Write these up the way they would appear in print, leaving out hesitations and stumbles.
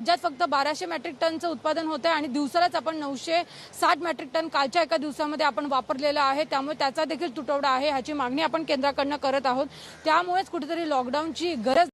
राज्यात फक्त 1200 मेट्रिक टनचं उत्पादन होतं आहे आणि दिवसालाच आपण 960 मेट्रिक टन कालच्या एका दिवसामध्ये आपण वापरलेलं आहे। त्यामुळे त्याचा देखील तुटवडा आहे, ह्याची मागणी आपण केंद्राकडनं करत आहोत। त्यामुळेच कुठेतरी लॉकडाऊनची गरज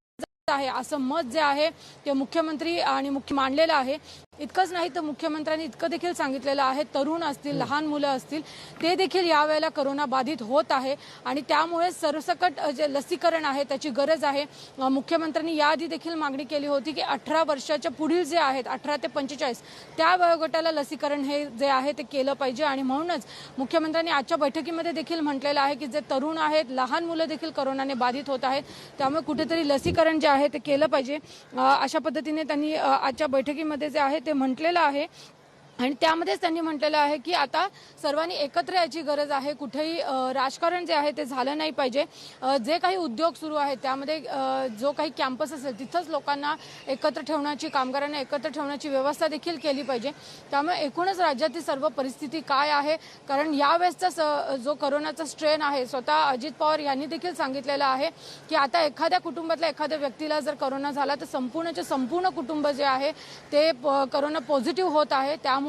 आहे असं मत जे आहे ते मुख्यमंत्री आणि मुख्य मांडलेलं आहे। इतकंच नाही तर मुख्यमंत्र्यांनी इतकं देखील सांगितलेलं आहे, तरुण असतील, लहान मुलं असतील, ते देखील यावेळेला कोरोना बाधित होत आहे आणि त्यामुळे सरसकट जे लसीकरण आहे त्याची गरज आहे। मुख्यमंत्र्यांनी याआधी देखील मागणी केली होती की 18 वर्षाच्या पुढील जे आहेत 18 ते 45 त्या वयोगटाला लसीकरण हे जे आहे ते केलं पाहिजे आणि म्हणूनच मुख्यमंत्र्यांनी आजच्या बैठकीमध्ये देखील म्हटलेलं आहे की जे तरुण आहेत, लहान मुलं देखील कोरोनाने बाधित होत आहेत, त्यामुळे कुठेतरी लसीकरण जे आहे ते केलं पाहिजे। अशा पद्धतीने त्यांनी आजच्या बैठकीमध्ये जे आहे ते म्हटलेलं आहे आणि त्यामध्येच त्यांनी म्हटलेलं आहे की आता सर्वांनी एकत्र यायची गरज आहे। कुठेही राजकारण जे आहे ते झालं नाही पाहिजे। जे काही उद्योग सुरू आहेत त्यामध्ये जो काही कॅम्पस असेल तिथंच लोकांना एकत्र ठेवण्याची, कामगारांना एकत्र ठेवण्याची व्यवस्था देखील केली पाहिजे। त्यामुळे एकूणच राज्यातील सर्व परिस्थिती काय आहे, कारण यावेळेसचा जो कोरोनाचा स्ट्रेन आहे, स्वतः अजित पवार यांनी देखील सांगितलेलं आहे की आता एखाद्या कुटुंबातल्या एखाद्या व्यक्तीला जर कोरोना झाला तर संपूर्ण कुटुंब जे आहे ते कोरोना पॉझिटिव्ह होत आहे। त्यामुळे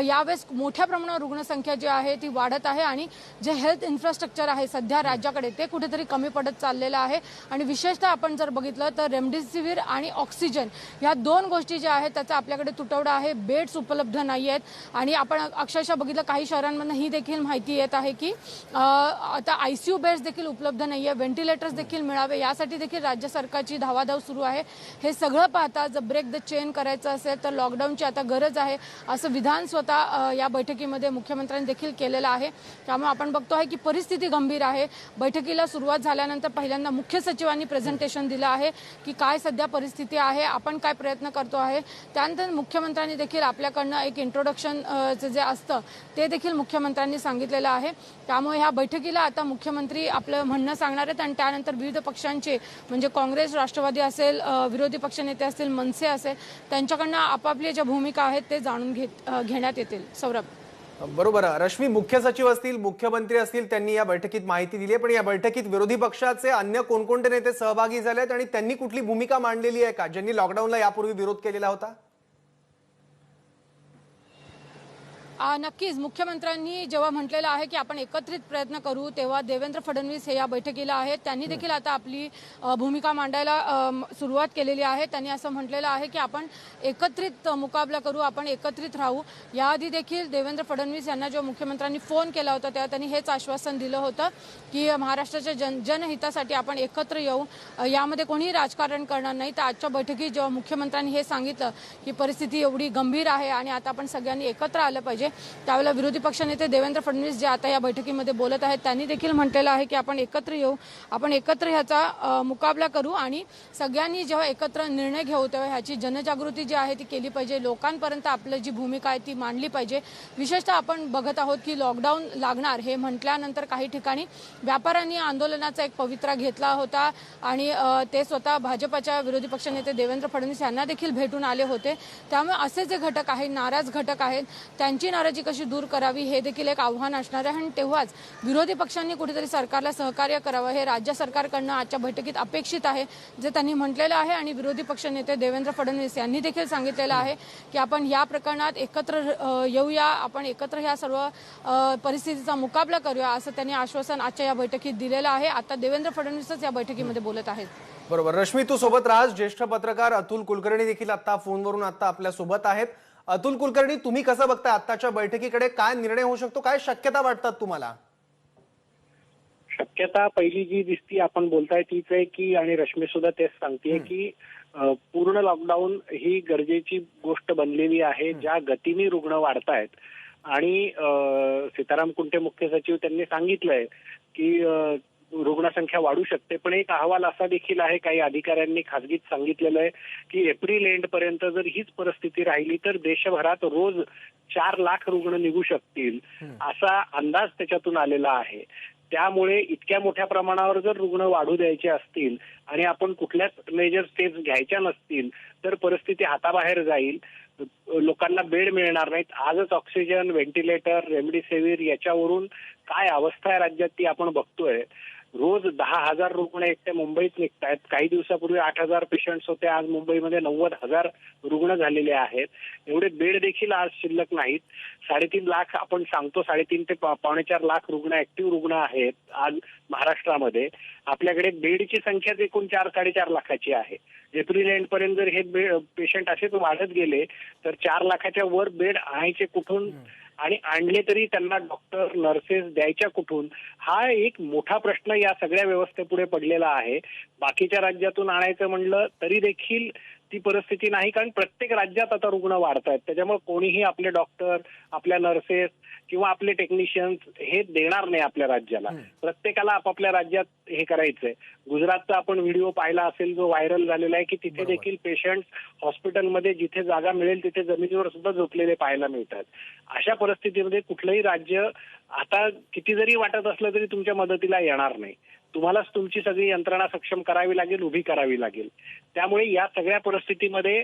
यावेळेस मोठ्या प्रमाणावर रुग्णसंख्या जी आहे ती वाढत आहे आणि जे हेल्थ इन्फ्रास्ट्रक्चर आहे सध्या राज्याकडे ते कुठेतरी कमी पडत चाललेलं आहे आणि विशेषतः आपण जर बघितलं तर रेमडेसिवीर आणि ऑक्सिजन या दोन गोष्टी ज्या आहेत त्याचा आपल्याकडे तुटवडा आहे। बेड्स उपलब्ध नाही आहेत आणि आपण अक्षरशः बघितलं काही शहरांमधून ही देखील माहिती येत आहे की आता आयसीयू बेड्स देखील उपलब्ध नाही आहे, व्हेंटिलेटर्स देखील मिळावे यासाठी देखील राज्य सरकारची धावाधाव सुरू आहे। हे सगळं पाहता जर ब्रेक द चेन करायचं असेल तर लॉकडाऊनची आता गरज आहे असं विधान स्वतः या बैठकीमध्ये मुख्यमंत्र्यांनी देखील केलेलं आहे। त्यामुळे आपण बघतो आहे की परिस्थिती गंभीर आहे। बैठकीला सुरुवात झाल्यानंतर पहिल्यांदा मुख्य सचिवांनी प्रेझेंटेशन दिलं आहे की काय सध्या परिस्थिती आहे, आपण काय प्रयत्न करतो आहे। त्यानंतर मुख्यमंत्र्यांनी देखील आपल्याकडनं एक इंट्रोडक्शन जे असतं ते देखील मुख्यमंत्र्यांनी सांगितलेलं आहे। त्यामुळे ह्या बैठकीला आता मुख्यमंत्री आपलं म्हणणं सांगणार आहेत आणि त्यानंतर विविध पक्षांचे म्हणजे काँग्रेस, राष्ट्रवादी असेल, विरोधी पक्षनेते असतील, मनसे असेल, त्यांच्याकडनं आपापल्या ज्या भूमिका आहेत ते जाणून घेण्यात येतील। सौरभ, बरोबर। रश्मी, मुख्य सचिव असतील, मुख्यमंत्री असतील, त्यांनी या बैठकीत माहिती दिली आहे, पण या बैठकीत विरोधी पक्षाचे अन्य कोणकोणते नेते सहभागी झाले आहेत आणि त्यांनी कुठली भूमिका मांडलेली आहे का, ज्यांनी लॉकडाऊनला यापूर्वी विरोध केलेला होता? नक्कीच मुख्यमंत्र्यांनी जेव्हा म्हटलेलं आहे की आपण एकत्रित प्रयत्न करू, तेव्हा देवेंद्र फडणवीस हे या बैठकीला आहेत। त्यांनी देखील आता आपली भूमिका मांडायला सुरुवात केलेली आहे। त्यांनी असं म्हटलेलं आहे की आपण एकत्रित मुकाबला करू, आपण एकत्रित राहू। याआधी देखील देवेंद्र फडणवीस यांना जेव्हा मुख्यमंत्र्यांनी फोन केला होता तेव्हा त्यांनी हेच आश्वासन दिलं होतं की महाराष्ट्राच्या जनहितासाठी आपण एकत्र येऊ, यामध्ये कोणीही राजकारण करणार नाही। तर आजच्या बैठकीत जेव्हा मुख्यमंत्र्यांनी हे सांगितलं की परिस्थिती एवढी गंभीर आहे आणि आता आपण सगळ्यांनी एकत्र आलं पाहिजे, त्यावेळेला विरोधी पक्षनेते देवेंद्र फडणवीस जे आता या बैठकीमध्ये बोलत आहेत त्यांनी देखील म्हटलेलं आहे की आपण एकत्र येऊ, आपण एकत्र ह्याचा मुकाबला करू आणि सगळ्यांनी जेव्हा एकत्र निर्णय घेऊ तेव्हा ह्याची जनजागृती जी आहे ती केली पाहिजे, लोकांपर्यंत आपली जी भूमिका आहे ती मांडली पाहिजे। विशेषतः आपण बघत आहोत की लॉकडाऊन लागणार हे म्हटल्यानंतर काही ठिकाणी व्यापाऱ्यांनी आंदोलनाचा एक पवित्रा घेतला होता आणि ते स्वतः भाजपच्या विरोधी पक्षनेते देवेंद्र फडणवीस यांना देखील भेटून आले होते। त्यामुळे असे जे घटक आहेत, नाराज घटक आहेत, त्यांची नाराजी कशी दूर करावी हे देखील एक आव्हान असणार आहे आणि तेव्हाच विरोधी पक्षांनी कुठेतरी सरकारला सहकार्य करावं हे राज्य सरकारकडनं आजच्या बैठकीत अपेक्षित आहे, जे त्यांनी म्हटलेलं आहे। आणि विरोधी पक्षनेते देवेंद्र फडणवीस यांनी देखील सांगितलेलं आहे की आपण या प्रकरणात एकत्र येऊया, आपण एकत्र ह्या सर्व परिस्थितीचा मुकाबला करूया असं त्यांनी आश्वासन आजच्या या बैठकीत दिलेलं आहे। आता देवेंद्र फडणवीसच या बैठकीमध्ये बोलत आहेत। बरोबर। रश्मी, तू सोबत राहस। ज्येष्ठ पत्रकार अतुल कुलकर्णी देखील आता फोनवरून आपल्या सोबत आहेत। अतुल कुलकर्णी, तुम्ही कसं बघताय आताच्या बैठकीकडे, काय निर्णय होऊ शकतो, काय शक्यता वाटतात तुम्हाला? शक्यता पहिली जी दिसती आपण बोलताय तीच आहे की, आणि रश्मी सुद्धा तेच सांगतेय की पूर्ण लॉकडाऊन ही गरजेची गोष्ट बनलेली आहे। ज्या गतीने रुग्ण वाढतायत आणि सीताराम कुंटे मुख्य सचिव त्यांनी सांगितलंय की रुग्णसंख्या वाढू शकते, पण एक अहवाल असा देखील आहे, काही अधिकाऱ्यांनी खासगीत सांगितलेलं आहे की एप्रिल एंड पर्यंत जर हीच परिस्थिती राहिली तर देशभरात रोज 4 लाख रुग्ण निघू शकतील असा अंदाज त्याच्यातून आलेला आहे। त्यामुळे इतक्या मोठ्या प्रमाणावर जर रुग्ण वाढू द्यायचे असतील आणि आपण कुठल्याच मेजर स्टेप्स घ्यायच्या नसतील तर परिस्थिती हाताबाहेर जाईल, लोकांना बेड मिळणार नाहीत। आजच ऑक्सिजन, व्हेंटिलेटर, रेमडेसिवीर याच्यावरून काय अवस्था आहे राज्यात ती आपण बघतोय। रोज 10,000 रुग्ण एकट्या मुंबईत निघतायत. काही दिवसापूर्वी 8,000 पेशंट्स होते, आज मुंबईमध्ये 90,000 रुग्ण झालेले आहेत. एवढे बेड देखील आज शिल्लक नाहीत. 3.5 लाख आपण सांगतो, 3.5 ते 4.25 लाख रुग्ण ऍक्टिव्ह रुग्ण आहेत आज महाराष्ट्रामध्ये. आपल्याकडे बेडची संख्या एकूण 4-4.5 लाखाची आहे. एप्रिल एंड पर्यंत जर हे पेशंट असेच वाढत गेले तर 4 लाखाच्या वर बेड आणायचे कुठून, आणि आणले तरी त्यांना डॉक्टर नर्सेस द्यायच्या कुठून, हा एक मोठा प्रश्न या सगळ्या व्यवस्थेपुढे पडलेला आहे. बाकीच्या राज्यातून आणायचं म्हणलं तरी देखील ती परिस्थिती नाही, कारण प्रत्येक राज्यात आता रुग्ण वाढत आहेत. त्याच्यामुळे कोणीही आपले डॉक्टर, आपल्या नर्सेस किंवा आपले टेक्निशियन्स हे देणार नाही आपल्या राज्याला. प्रत्येकाला आपापल्या राज्यात हे करायचंय. गुजरातचा आपण व्हिडिओ पाहिला असेल जो व्हायरल झालेला आहे, की तिथे देखील पेशंट हॉस्पिटलमध्ये जिथे जागा मिळेल तिथे जमिनीवर सुद्धा झोपलेले पाहायला मिळतात. अशा परिस्थितीमध्ये कुठलंही राज्य आता किती जरी वाटत असलं तरी तुमच्या मदतीला येणार नाही. तुम्हालाच तुमची सगळी यंत्रणा सक्षम करावी लागेल, उभी करावी लागेल. त्यामुळे या सगळ्या परिस्थितीमध्ये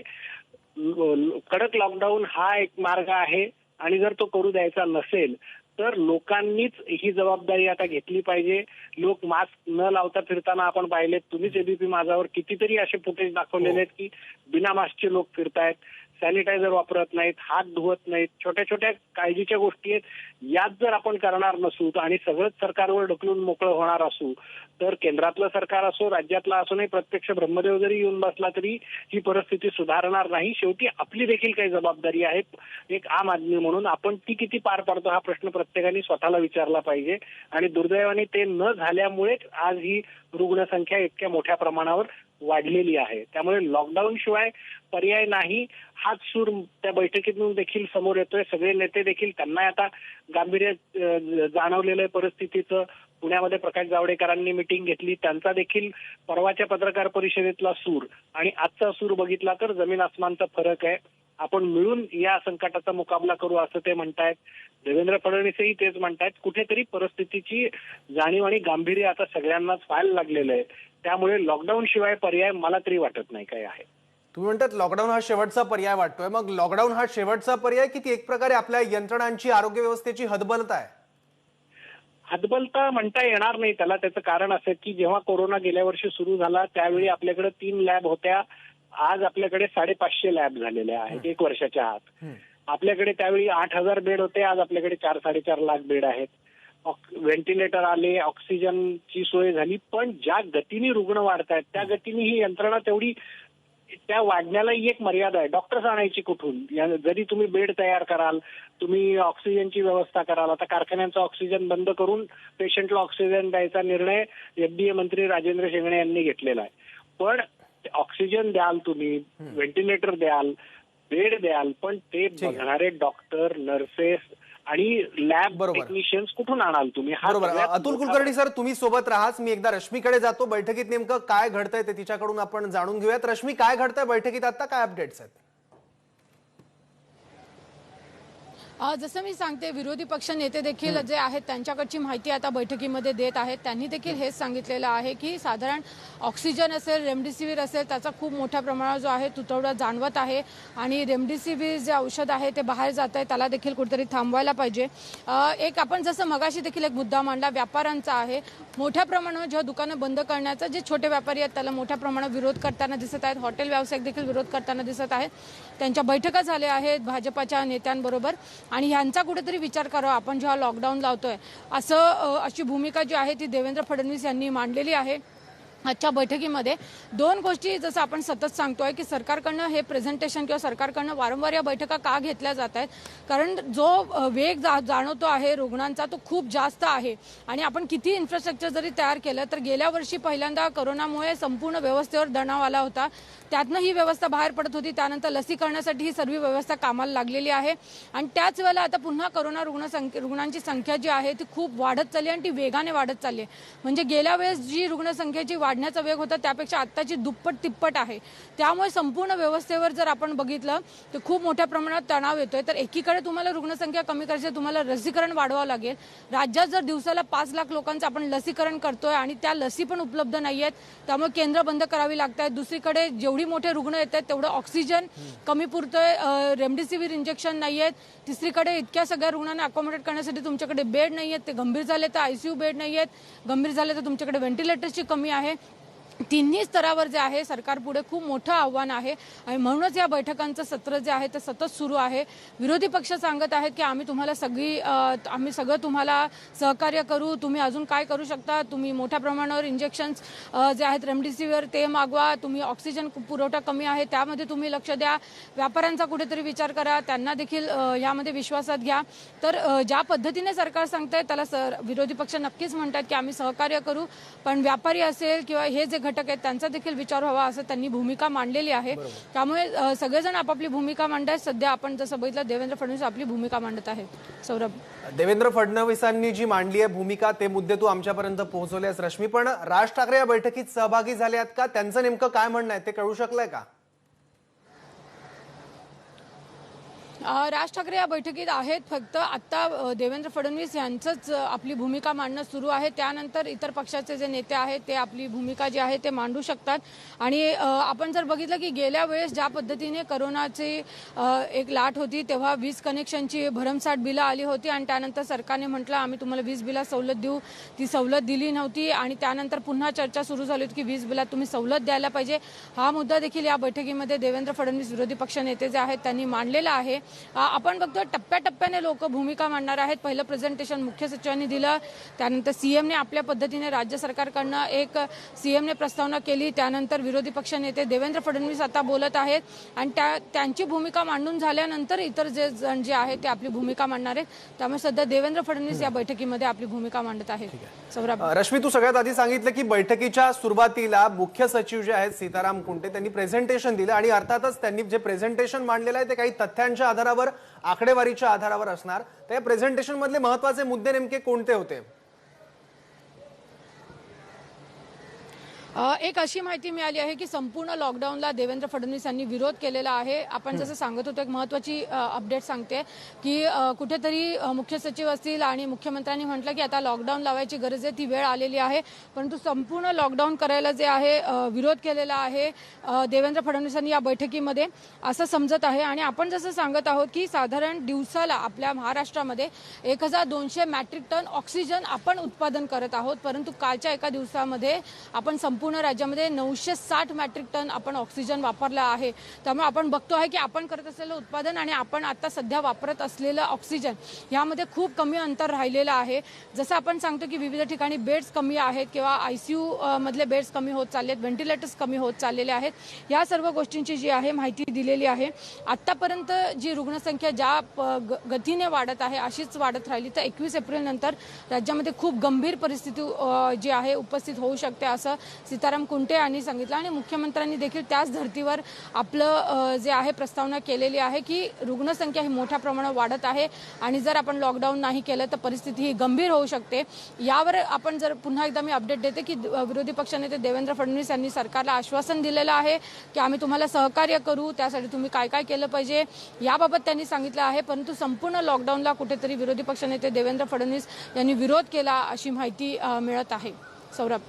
कडक लॉकडाऊन हा एक मार्ग आहे, आणि जर तो करू द्यायचा नसेल तर लोकांनीच ही जबाबदारी आता घेतली पाहिजे. लोक मास्क न लावता फिरताना आपण पाहिलेत, तुम्हीच एबीपी माझावर कितीतरी असे फुटेज दाखवलेले आहेत की बिना मास्कचे लोक फिरतायत, सॅनिटायझर वापरत नाहीत, हात धुवत नाहीत. छोट्या छोट्या काळजीच्या गोष्टी आहेत. याच जर आपण करणार नसू आणि सगळंच सरकारवर ढकलून मोकळं होणार असू तर केंद्रातलं सरकार असो, राज्यातला असो नाही, प्रत्यक्ष ब्रह्मदेव जरी येऊन बसला तरी ही परिस्थिती सुधारणार नाही. शेवटी आपली देखील काही जबाबदारी आहे एक आम आदमी म्हणून. आपण ती किती पार पाडतो हा प्रश्न प्रत्येकाने स्वतःला विचारला पाहिजे. आणि दुर्दैवाने ते न झाल्यामुळेच आज ही रुग्णसंख्या इतक्या मोठ्या प्रमाणावर वाढलेली आहे. त्यामुळे लॉकडाऊन शिवाय पर्याय नाही, हाच सूर त्या बैठकीतून देखील समोर येतोय. सगळे नेते देखील त्यांना आता गांभीर्य जाणवलेलं आहे परिस्थितीचं. पुण्यामध्ये प्रकाश जावडेकरांनी मिटिंग घेतली, त्यांचा देखील परवाच्या पत्रकार परिषदेतला सूर आणि आजचा सूर बघितला तर जमीन आसमानचा फरक आहे. आपण मिळून या संकटाचा मुकाबला करू असं ते म्हणतायत. देवेंद्र फडणवीसही तेच म्हणतायत. कुठेतरी परिस्थितीची जाणीव आणि गांभीर्य आता सगळ्यांनाच व्हायला लागलेलं आहे. त्यामुळे लॉकडाऊन शिवाय पर्याय मला तरी वाटत नाही काय आहे. तुम्ही म्हणतात लॉकडाऊन हा शेवटचा पर्याय वाटतोय, मग लॉकडाऊन हा शेवटचा पर्याय की ती एक प्रकारे आपल्या यंत्रणांची, आरोग्य व्यवस्थेची हतबलता आहे? हतबलता म्हणता येणार नाही त्याला. त्याचं कारण असं की जेव्हा कोरोना गेल्या वर्षी सुरू झाला त्यावेळी आपल्याकडे 3 लॅब होत्या. आज आपल्याकडे 550 लॅब झालेल्या आहेत 1 वर्षाच्या आत. आपल्याकडे त्यावेळी 8,000 बेड होते, आज आपल्याकडे 4-4.5 लाख बेड आहेत. व्हेंटिलेटर आले, ऑक्सिजनची सोय झाली. पण ज्या गतीने रुग्ण वाढत आहेत त्या गतीने ही यंत्रणा तेवढी, त्या वाढण्याला एक मर्यादा आहे. डॉक्टर्स आणायची कुठून? जरी तुम्ही बेड तयार कराल, तुम्ही ऑक्सिजनची व्यवस्था कराल. आता कारखान्यांचा ऑक्सिजन बंद करून पेशंटला ऑक्सिजन द्यायचा निर्णय FDA मंत्री राजेंद्र शिंगणे यांनी घेतलेला आहे. पण ऑक्सिजन द्याल तुम्ही, व्हेंटिलेटर द्याल, बेड द्याल, पण ते बघणारे डॉक्टर, नर्सेस आणि लॅब टेक्निशियन्स कुठून आणाल तुम्ही? बरोबर. अतुल कुलकर्णी सर, तुम्ही सोबत राहाच. मी एकदा रश्मीकडे जातो. बैठकीत नेमकं काय घडतंय ते तिच्याकडून आपण जाणून घेऊयात. रश्मी, काय घडतंय बैठकीत आता? काय अपडेट्स आहेत? जसं मी सांगते, विरोधी पक्ष नेते देखील जे आहेत त्यांच्याकडची माहिती आता बैठकीमध्ये देत आहेत. त्यांनी देखील हेच सांगितलेलं आहे की साधारण ऑक्सिजन असेल, रेमडेसिवीर असेल, त्याचा खूप मोठ्या प्रमाणावर जो आहे तुटवडा जाणवत आहे. आणि रेमडेसिवीर जे औषध आहे ते बाहेर जात आहे, त्याला देखील कुठेतरी थांबवायला पाहिजे. एक आपण जसं मगाशी देखील एक मुद्दा मांडला व्यापाऱ्यांचा आहे. मोठ्या प्रमाणावर जेव्हा दुकानं बंद करण्याचा, जे छोटे व्यापारी आहेत त्याला मोठ्या प्रमाणात विरोध करताना दिसत आहेत. हॉटेल व्यावसायिक देखील विरोध करताना दिसत आहेत. त्यांच्या बैठका झाल्या आहेत भाजपाच्या नेत्यांबरोबर, आणि ह्यांचा कुठेतरी विचार करावा. आपण जेव्हा लॉकडाऊन लावतोय अशी भूमिका जी आहे ती देवेंद्र फडणवीस यांनी मांडलेली आहे. आजच्या बैठकीमध्ये 2 गोष्टी जसं आपण सतत सांगतोय की सरकारकडनं हे प्रेझेंटेशन किंवा सरकारकडनं वारंवार या बैठका का घेतल्या जात आहेत, कारण जो वेग जाणवतो आहे रुग्णांचा तो खूप जास्त आहे. आणि आपण किती इन्फ्रास्ट्रक्चर जरी तयार केलं तर गेल्या वर्षी पहिल्यांदा कोरोनामुळे संपूर्ण व्यवस्थेवर तणाव आला होता. त्यातनं ही व्यवस्था बाहेर पडत होती. त्यानंतर लसीकरणासाठी ही सर्व व्यवस्था कामाला लागलेली आहे. आणि त्याच वेळेला आता पुन्हा कोरोना रुग्णांची संख्या जी आहे ती खूप वाढत चालली आणि ती वेगाने वाढत चालली आहे. म्हणजे गेल्या वेळेस जी रुग्णसंख्येची वाढण्याचा वेग होता त्यापेक्षा आत्ताची दुप्पट तिप्पट आहे. त्यामुळे संपूर्ण व्यवस्थेवर जर आपण बघितलं तर खूप मोठ्या प्रमाणात तणाव येतोय. तर एकीकडे तुम्हाला रुग्णसंख्या कमी करायची, तुम्हाला लसीकरण वाढवावं लागेल. राज्यात जर दिवसाला 5 लाख लोकांचं आपण लसीकरण करतोय आणि त्या लसी पण उपलब्ध नाहीयेत, त्यामुळे केंद्र बंद करावी लागत आहेत. दुसरीकडे जेवढी जेवढी मोठे रुग्ण येत आहेत तेवढं ऑक्सिजन कमी पुरतोय, रेमडेसिवीर इंजेक्शन नाही आहेत, तिसरीकडे इतक्या सगळ्या रुग्णांना अकोमोडेट करण्यासाठी तुमच्याकडे बेड नाही आहेत, ते गंभीर झाले तर आयसीयू बेड नाही आहेत, गंभीर झाले तर तुमच्याकडे व्हेंटिलेटरची कमी आहे. तिन्ही स्तरावर जे आहे सरकारपुढे खूप मोठं आव्हान आहे आणि म्हणूनच या बैठकांचं सत्र जे आहे ते सतत सुरू आहे. विरोधी पक्ष सांगत आहेत की आम्ही सगळं तुम्हाला सहकार्य करू, तुम्ही अजून काय करू शकता, तुम्ही मोठ्या प्रमाणावर इंजेक्शन्स जे आहेत रेमडेसिवीर ते मागवा, तुम्ही ऑक्सिजन पुरवठा कमी आहे त्यामध्ये तुम्ही लक्ष द्या, व्यापाऱ्यांचा कुठेतरी विचार करा, त्यांना देखील यामध्ये विश्वासात घ्या. तर ज्या पद्धतीने सरकार सांगतंय त्याला विरोधी पक्ष नक्कीच म्हणतात की आम्ही सहकार्य करू, पण व्यापारी असेल किंवा हे जे घटक आहेत त्यांचा देखील विचार व्हावा असं त्यांनी भूमिका मांडलेली आहे. त्यामुळे सगळेजण आपापली भूमिका मांडतात. सध्या आपण जसं बघितलं देवेंद्र फडणवीस आपली भूमिका मांडत आहेत. सौरभ, देवेंद्र फडणवीसांनी जी मांडली आहे भूमिका ते मुद्दे तू आमच्यापर्यंत पोहोचवलेस. रश्मी, पण राज ठाकरे या बैठकीत सहभागी झाले आहेत का? त्यांचं नेमकं काय म्हणणं आहे ते कळू शकलंय का? राज ठाकरे या बैठकीत आहेत. फक्त आता देवेंद्र फडणवीस यांचंच आपली भूमिका मांडणं सुरू आहे. त्यानंतर इतर पक्षाचे जे नेते आहेत ते आपली भूमिका जी आहे ते मांडू शकतात. आणि आपण जर बघितलं की गेल्या वेळेस ज्या पद्धतीने करोनाची एक लाट होती तेव्हा वीज कनेक्शनची भरमसाठ बिलं आली होती आणि त्यानंतर सरकारने म्हटलं आम्ही तुम्हाला वीज बिलात सवलत देऊ, ती सवलत दिली नव्हती आणि त्यानंतर पुन्हा चर्चा सुरू झाली होती की वीज बिलात तुम्ही सवलत द्यायला पाहिजे. हा मुद्दा देखील या बैठकीमध्ये देवेंद्र फडणवीस विरोधी पक्ष नेते जे आहेत त्यांनी मांडलेला आहे. आपण बघतो टप्प्याटप्प्याने लोक भूमिका मांडणार आहेत. पहिलं प्रेझेंटेशन मुख्य सचिवांनी दिलं, त्यानंतर सीएमने आपल्या पद्धतीने राज्य सरकारकडनं एक सीएमने प्रस्तावना केली, त्यानंतर विरोधी पक्ष नेते देवेंद्र फडणवीस आता बोलत आहेत आणि त्यांची भूमिका मांडून झाल्यानंतर इतर जे जण जे आहेत ते आपली भूमिका मांडणार आहेत. त्यामुळे सध्या देवेंद्र फडणवीस या बैठकीमध्ये आपली भूमिका मांडत आहेत. सौरभ, रश्मी, तू सगळ्यात आधी सांगितलं की बैठकीच्या सुरुवातीला मुख्य सचिव जे आहेत सीताराम कुंटे त्यांनी प्रेझेंटेशन दिलं आणि अर्थातच त्यांनी जे प्रेझेंटेशन मांडलेलं आहे ते काही तथ्यांच्या आधारावर, आकडेवारीच्या आधारावर असणार. तर या प्रेझेंटेशन मधले महत्त्वाचे मुद्दे नेमके कोणते होते? एक अशी माहिती मिळाली आहे की संपूर्ण लॉकडाऊनला देवेंद्र फडणवीस यांनी विरोध केलेला आहे. आपण जसं सांगत होतो एक महत्त्वाची अपडेट सांगते की कुठेतरी मुख्य सचिव असतील आणि मुख्यमंत्र्यांनी म्हटलं की आता लॉकडाऊन लावायची गरज आहे, ती वेळ आलेली आहे, परंतु संपूर्ण लॉकडाऊन करायला जे आहे विरोध केलेला आहे देवेंद्र फडणवीसांनी या बैठकीमध्ये असं समजत आहे. आणि आपण जसं सांगत आहोत की साधारण दिवसाला आपल्या महाराष्ट्रामध्ये 1200 मॅट्रिक टन ऑक्सिजन आपण उत्पादन करत आहोत, परंतु कालच्या एका दिवसामध्ये आपण संपूर्ण राज्यामध्ये 960 मॅट्रिक टन आपण ऑक्सिजन वापरला आहे. त्यामुळे आपण बघतो आहे की आपण करत असलेलं उत्पादन आणि आपण आता सध्या वापरत असलेलं ऑक्सिजन यामध्ये खूप कमी अंतर राहिलेलं आहे. जसं आपण सांगतो की विविध ठिकाणी बेड्स कमी आहेत किंवा आयसीयू मधले बेड्स कमी होत चाललेत, व्हेंटिलेटर्स कमी होत चाललेले आहेत. या सर्व गोष्टींची जी आहे माहिती दिलेली आहे. आतापर्यंत जी रुग्णसंख्या ज्या गतीने वाढत आहे अशीच वाढत राहिली तर 21 एप्रिल नंतर राज्यामध्ये खूप गंभीर परिस्थिती जी आहे उपस्थित होऊ शकते असं सीताराम कुंटे यांनी सांगितलं. आणि मुख्यमंत्र्यांनी देखील त्याच धर्तीवर आपलं जे आहे प्रस्तावना केलेली आहे की रुग्णसंख्या ही मोठ्या प्रमाणात वाढत आहे आणि जर आपण लॉकडाऊन नाही केलं तर परिस्थिती ही गंभीर होऊ शकते. यावर आपण जर पुन्हा एकदा मी अपडेट देते की विरोधी पक्षनेते देवेंद्र फडणवीस यांनी सरकारला आश्वासन दिलेलं आहे की आम्ही तुम्हाला सहकार्य करू, त्यासाठी तुम्ही काय काय केलं पाहिजे याबाबत त्यांनी सांगितलं आहे. परंतु संपूर्ण लॉकडाऊनला कुठेतरी विरोधी पक्षनेते देवेंद्र फडणवीस यांनी विरोध केला अशी माहिती मिळत आहे. सौरभ,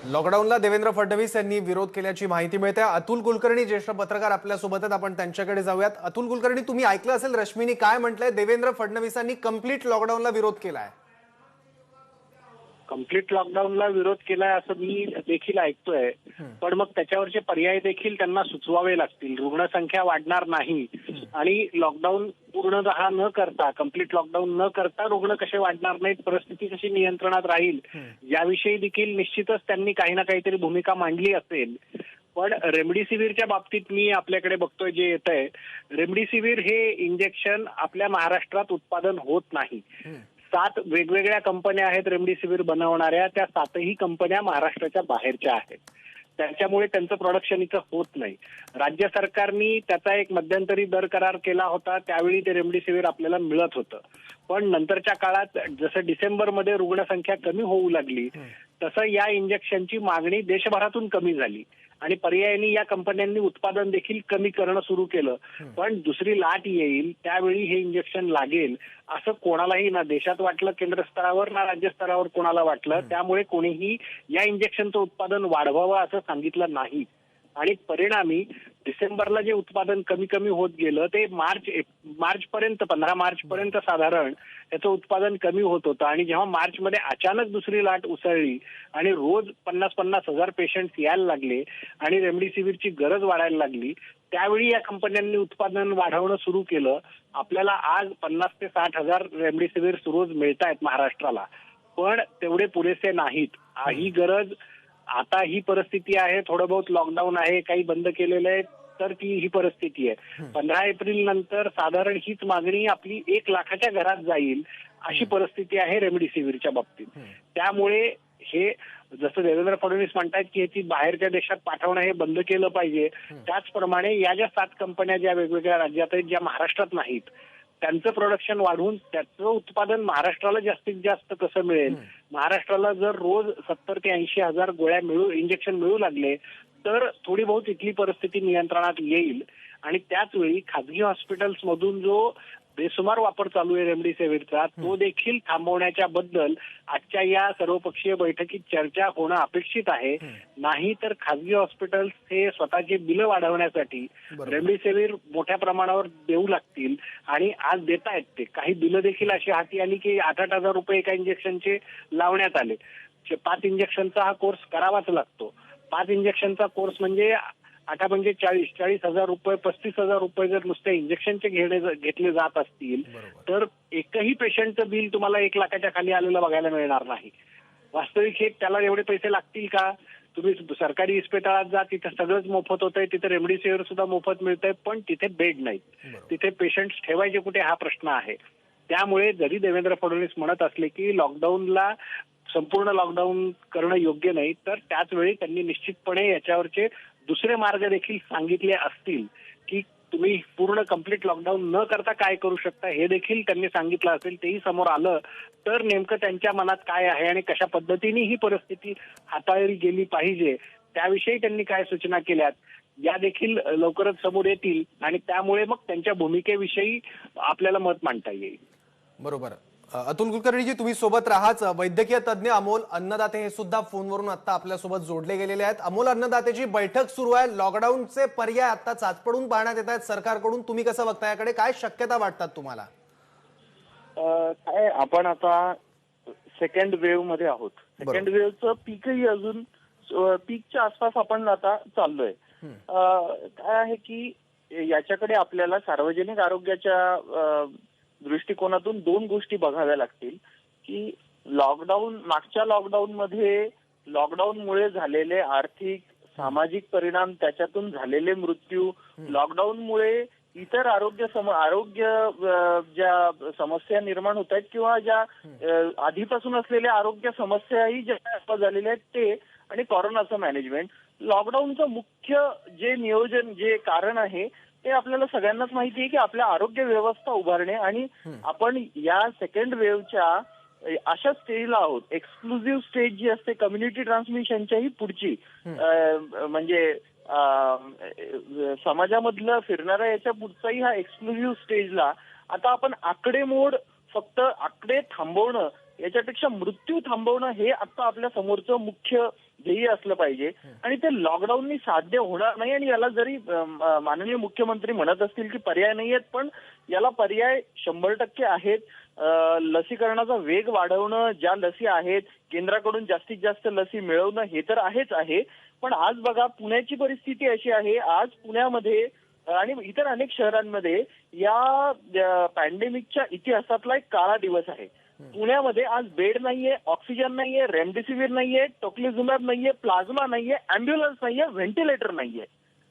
लॉकडाऊनला देवेंद्र फडणवीस यांनी विरोध केल्याची माहिती मिळते. अतुल कुलकर्णी ज्येष्ठ पत्रकार आपल्यासोबत आहेत, आपण त्यांच्याकडे जाऊयात. अतुल कुलकर्णी, तुम्ही ऐकलं असेल रश्मीनी काय म्हटलंय, देवेंद्र फडणवीसांनी कंप्लीट लॉकडाऊनला विरोध केलाय. कंप्लीट लॉकडाऊनला विरोध केलाय असं मी देखील ऐकतोय, पण मग त्याच्यावरचे पर्याय देखील त्यांना सुचवावे लागतील. रुग्णसंख्या वाढणार नाही आणि लॉकडाऊन पूर्णतः न करता, कंप्लीट लॉकडाऊन न करता रुग्ण कसे वाढणार नाहीत, परिस्थिती कशी नियंत्रणात राहील याविषयी देखील निश्चितच त्यांनी काही ना काहीतरी भूमिका मांडली असेल. पण रेमडेसिवीरच्या बाबतीत मी आपल्याकडे बघतोय जे येत आहे, रेमडेसिवीर हे इंजेक्शन आपल्या महाराष्ट्रात उत्पादन होत नाही. 7 वेगवेगळ्या कंपन्या आहेत रेमडेसिवीर बनवणाऱ्या, त्या 7ही कंपन्या महाराष्ट्राच्या बाहेरच्या आहेत. त्याच्यामुळे त्यांचं प्रोडक्शन इथं होत नाही. राज्य सरकारनी त्याचा एक मध्यंतरी दर करार केला होता, त्यावेळी ते रेमडेसिवीर आपल्याला मिळत होतं. पण नंतरच्या काळात जसं डिसेंबरमध्ये रुग्णसंख्या कमी होऊ लागली तसं या इंजेक्शनची मागणी देशभरातून कमी झाली आणि पर्यायाने या कंपन्यांनी उत्पादन देखील कमी करणं सुरू केलं. पण दुसरी लाट येईल त्यावेळी हे इंजेक्शन लागेल असं कोणालाही ना देशात वाटलं, केंद्र स्तरावर ना राज्य स्तरावर कोणाला वाटलं. त्यामुळे कोणीही या इंजेक्शनचं उत्पादन वाढवावं असं सांगितलं नाही. आणि परिणामी डिसेंबरला जे उत्पादन कमी कमी होत गेलं ते मार्च पर्यंत 15 मार्च पर्यंत साधारण त्याचं उत्पादन कमी होत होतं. आणि जेव्हा मार्चमध्ये अचानक दुसरी लाट उसळली आणि रोज 50-50 हजार पेशंट्स यायला लागले आणि रेमडेसिवीरची गरज वाढायला लागली, त्यावेळी या कंपन्यांनी उत्पादन वाढवणं सुरू केलं. आपल्याला आज 50 ते 60 हजार रेमडेसिवीर रोज मिळत आहेत महाराष्ट्राला, पण तेवढे पुरेसे नाहीत. ही गरज आता ही परिस्थिती आहे, थोडं बहुत लॉकडाऊन आहे, काही बंद केलेलं आहे, तर ही परिस्थिती आहे. 15 एप्रिल नंतर साधारण हीच मागणी आपली 1 लाखाच्या घरात जाईल अशी परिस्थिती आहे रेमडेसिवीरच्या बाबतीत. त्यामुळे हे जसं देवेंद्र फडणवीस म्हणतात की ह्याची बाहेरच्या देशात पाठवणं हे बंद केलं पाहिजे, त्याचप्रमाणे या ज्या 7 कंपन्या ज्या वेगवेगळ्या राज्यात आहेत, ज्या महाराष्ट्रात नाहीत, त्यांचं प्रोडक्शन वाढवून त्याचं उत्पादन महाराष्ट्राला जास्तीत जास्त कसं मिळेल. महाराष्ट्राला जर रोज 70 ते 80 हजार गोळ्या इंजेक्शन मिळू लागले तर थोडी बहुत इथली परिस्थिती नियंत्रणात येईल. आणि त्याच वेळी खाजगी हॉस्पिटल्स मधून जो बेसुमार वापर चालू आहे रेमडेसिवीरचा, तो देखील थांबवण्याच्या बद्दल आजच्या या सर्वपक्षीय बैठकीत चर्चा होणं अपेक्षित आहे. नाही तर खाजगी हॉस्पिटल्स हे स्वतःचे बिलं वाढवण्यासाठी रेमडेसिवीर मोठ्या प्रमाणावर देऊ लागतील आणि आज देत आहेत. ते काही बिलं देखील अशी हाती आली की 8-8 हजार रुपये एका इंजेक्शनचे लावण्यात आले. 5 इंजेक्शनचा हा कोर्स करावाच लागतो. 5 इंजेक्शनचा कोर्स म्हणजे 8 म्हणजे 40 हजार रुपये, 35 हजार रुपये जर नुसते इंजेक्शनचे घेतले जात असतील तर एकही पेशंटचं बिल तुम्हाला 1 लाखाच्या खाली आलेलं बघायला मिळणार नाही. वास्तविक हे त्याला एवढे पैसे लागतील का? तुम्ही सरकारी इस्पितळात जा, तिथे सगळंच मोफत होतंय, तिथे रेमडेसिवीर सुद्धा मोफत मिळतंय, पण तिथे बेड नाहीत, तिथे पेशंट्स ठेवायचे कुठे हा प्रश्न आहे. त्यामुळे जरी देवेंद्र फडणवीस म्हणत असले की लॉकडाऊनला संपूर्ण लॉकडाऊन करणं योग्य नाही, तर त्याच वेळी त्यांनी निश्चितपणे याच्यावरचे दुसरे मार्ग देखील सांगितले असतील की तुम्ही पूर्ण कंप्लीट लॉकडाऊन न करता काय करू शकता हे देखील त्यांनी सांगितलं असेल. तेही समोर आलं तर नेमकं त्यांच्या मनात काय आहे आणि कशा पद्धतीने ही परिस्थिती हाताळली गेली पाहिजे त्याविषयी त्यांनी काय सूचना केल्यात या देखील लवकरच समोर येतील आणि त्यामुळे मग त्यांच्या भूमिकेविषयी आपल्याला मत मांडता येईल. बरोबर. अतुल कुलकर्णीजी, तुम्ही सोबत राहाच. वैद्यकीय तज्ञ अमोल अन्नदाते हे सुद्धा फोनवरून आता आपल्यासोबत जोडले गेलेले आहेत. अमोल अन्नदातेची बैठक सुरू आहे. लॉकडाऊनचे पर्याय आता चाचपडून पाहण्यात येत आहेत सरकारकडून. तुम्ही कसं बघता याकडे? काय शक्यता वाटतात तुम्हाला? काय आपण आता सेकंड वेव्ह मध्ये आहोत. सेकंड वेव्हचं पीकही अजून पीकच्या आसपास आपण आता चाललोय. काय आहे की याच्याकडे आपल्याला सार्वजनिक आरोग्याच्या दृष्टिकोनातून 2 गोष्टी बघाव्या लागतील की मागच्या लॉकडाऊनमध्ये लॉकडाऊनमुळे झालेले आर्थिक सामाजिक परिणाम, त्याच्यातून झालेले मृत्यू, लॉकडाऊनमुळे इतर आरोग्य ज्या समस्या निर्माण होत आहेत किंवा ज्या आधीपासून असलेल्या आरोग्य समस्याही ज्या झालेल्या आहेत ते, आणि कोरोनाचं मॅनेजमेंट. लॉकडाऊनचं मुख्य जे नियोजन, जे कारण आहे ते आपल्याला सगळ्यांनाच माहिती आहे की आपल्या आरोग्य व्यवस्था उभारणे. आणि आपण या सेकंड वेव्हच्या अशा स्टेजला आहोत, एक्सक्लुझिव्ह स्टेज जी असते कम्युनिटी ट्रान्समिशनच्याही पुढची, म्हणजे समाजामधलं फिरणारा याच्या पुढचाही हा एक्सक्लुझिव्ह स्टेजला. आता आपण फक्त आकडे थांबवणं याच्यापेक्षा मृत्यू थांबवणं हे आता आपल्या समोरचं मुख्य ध्येय असलं पाहिजे. आणि ते लॉकडाऊननी साध्य होणार नाही. आणि याला जरी माननीय मुख्यमंत्री म्हणत असतील की पर्याय नाही आहेत, पण याला पर्याय 100% आहेत. लसीकरणाचा वेग वाढवणं, ज्या लसी आहेत केंद्राकडून जास्तीत जास्त लसी मिळवणं हे तर आहेच आहे. पण आज बघा पुण्याची परिस्थिती अशी आहे, आज पुण्यामध्ये आणि इतर अनेक शहरांमध्ये या पॅन्डेमिकच्या इतिहासातला एक काळा दिवस आहे. पुण्यामध्ये आज बेड नाहीये, ऑक्सिजन नाहीये, रेमडेसिवीर नाहीये, टोक्लिझुमॅब नाहीये, प्लाझ्मा नाहीये, अँब्युलन्स नाहीये, व्हेंटिलेटर नाहीये.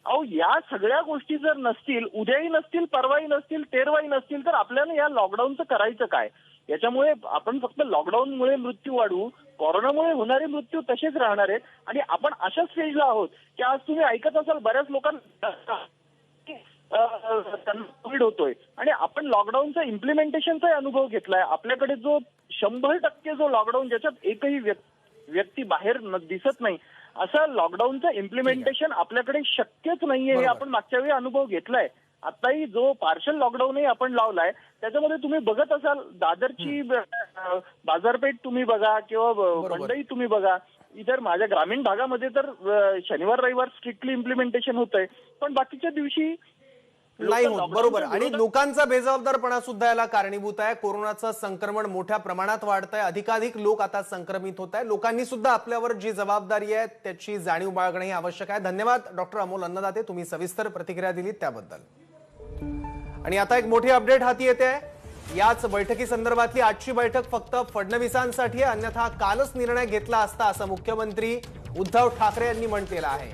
अहो, या सगळ्या गोष्टी जर नसतील, उद्याही नसतील, परवाही नसतील, तेरवाही नसतील, तर आपल्याला या लॉकडाऊनचं करायचं काय? याच्यामुळे आपण फक्त लॉकडाऊनमुळे मृत्यू वाढवू, कोरोनामुळे होणारे मृत्यू तसेच राहणार आहेत. आणि आपण अशा स्टेजला आहोत की आज तुम्ही ऐकत असाल बऱ्याच लोकांना त्यांना कोविड होतोय आणि आपण लॉकडाऊनचा इम्प्लिमेंटेशनचा अनुभव घेतलाय. आपल्याकडे जो 100% जो लॉकडाऊन, ज्याच्यात एकही व्यक्ती बाहेर दिसत नाही, असं लॉकडाऊनचं इम्प्लिमेंटेशन आपल्याकडे शक्यच नाहीये. हे आपण मागच्या वेळी अनुभव घेतलाय. आताही जो पार्शल लॉकडाऊनही आपण लावलाय त्याच्यामध्ये तुम्ही बघत असाल दादरची बाजारपेठ तुम्ही बघा किंवा मंडई तुम्ही बघा, इतर माझ्या ग्रामीण भागामध्ये तर शनिवार रविवार स्ट्रिक्टली इम्प्लिमेंटेशन होत आहे, पण बाकीच्या दिवशी नाही होत. बरोबर. आणि लोकांचा बेजबाबदारपणा सुद्धा याला कारणीभूत आहे. कोरोनाचं संक्रमण मोठ्या प्रमाणात वाढतंय, अधिकाधिक लोक आता संक्रमित होत आहे. लोकांनी सुद्धा आपल्यावर जी जबाबदारी आहे त्याची जाणीव बाळगणं ही आवश्यक आहे. धन्यवाद डॉक्टर अमोल अन्नदाते, तुम्ही सविस्तर प्रतिक्रिया दिलीत त्याबद्दल. आणि आता एक मोठी अपडेट हाती येते आहे. याच बैठकी संदर्भातली आजची बैठक फक्त फडणवीसांसाठी आहे, अन्यथा कालच निर्णय घेतला असता असं मुख्यमंत्री उद्धव ठाकरे यांनी म्हटलेलं आहे.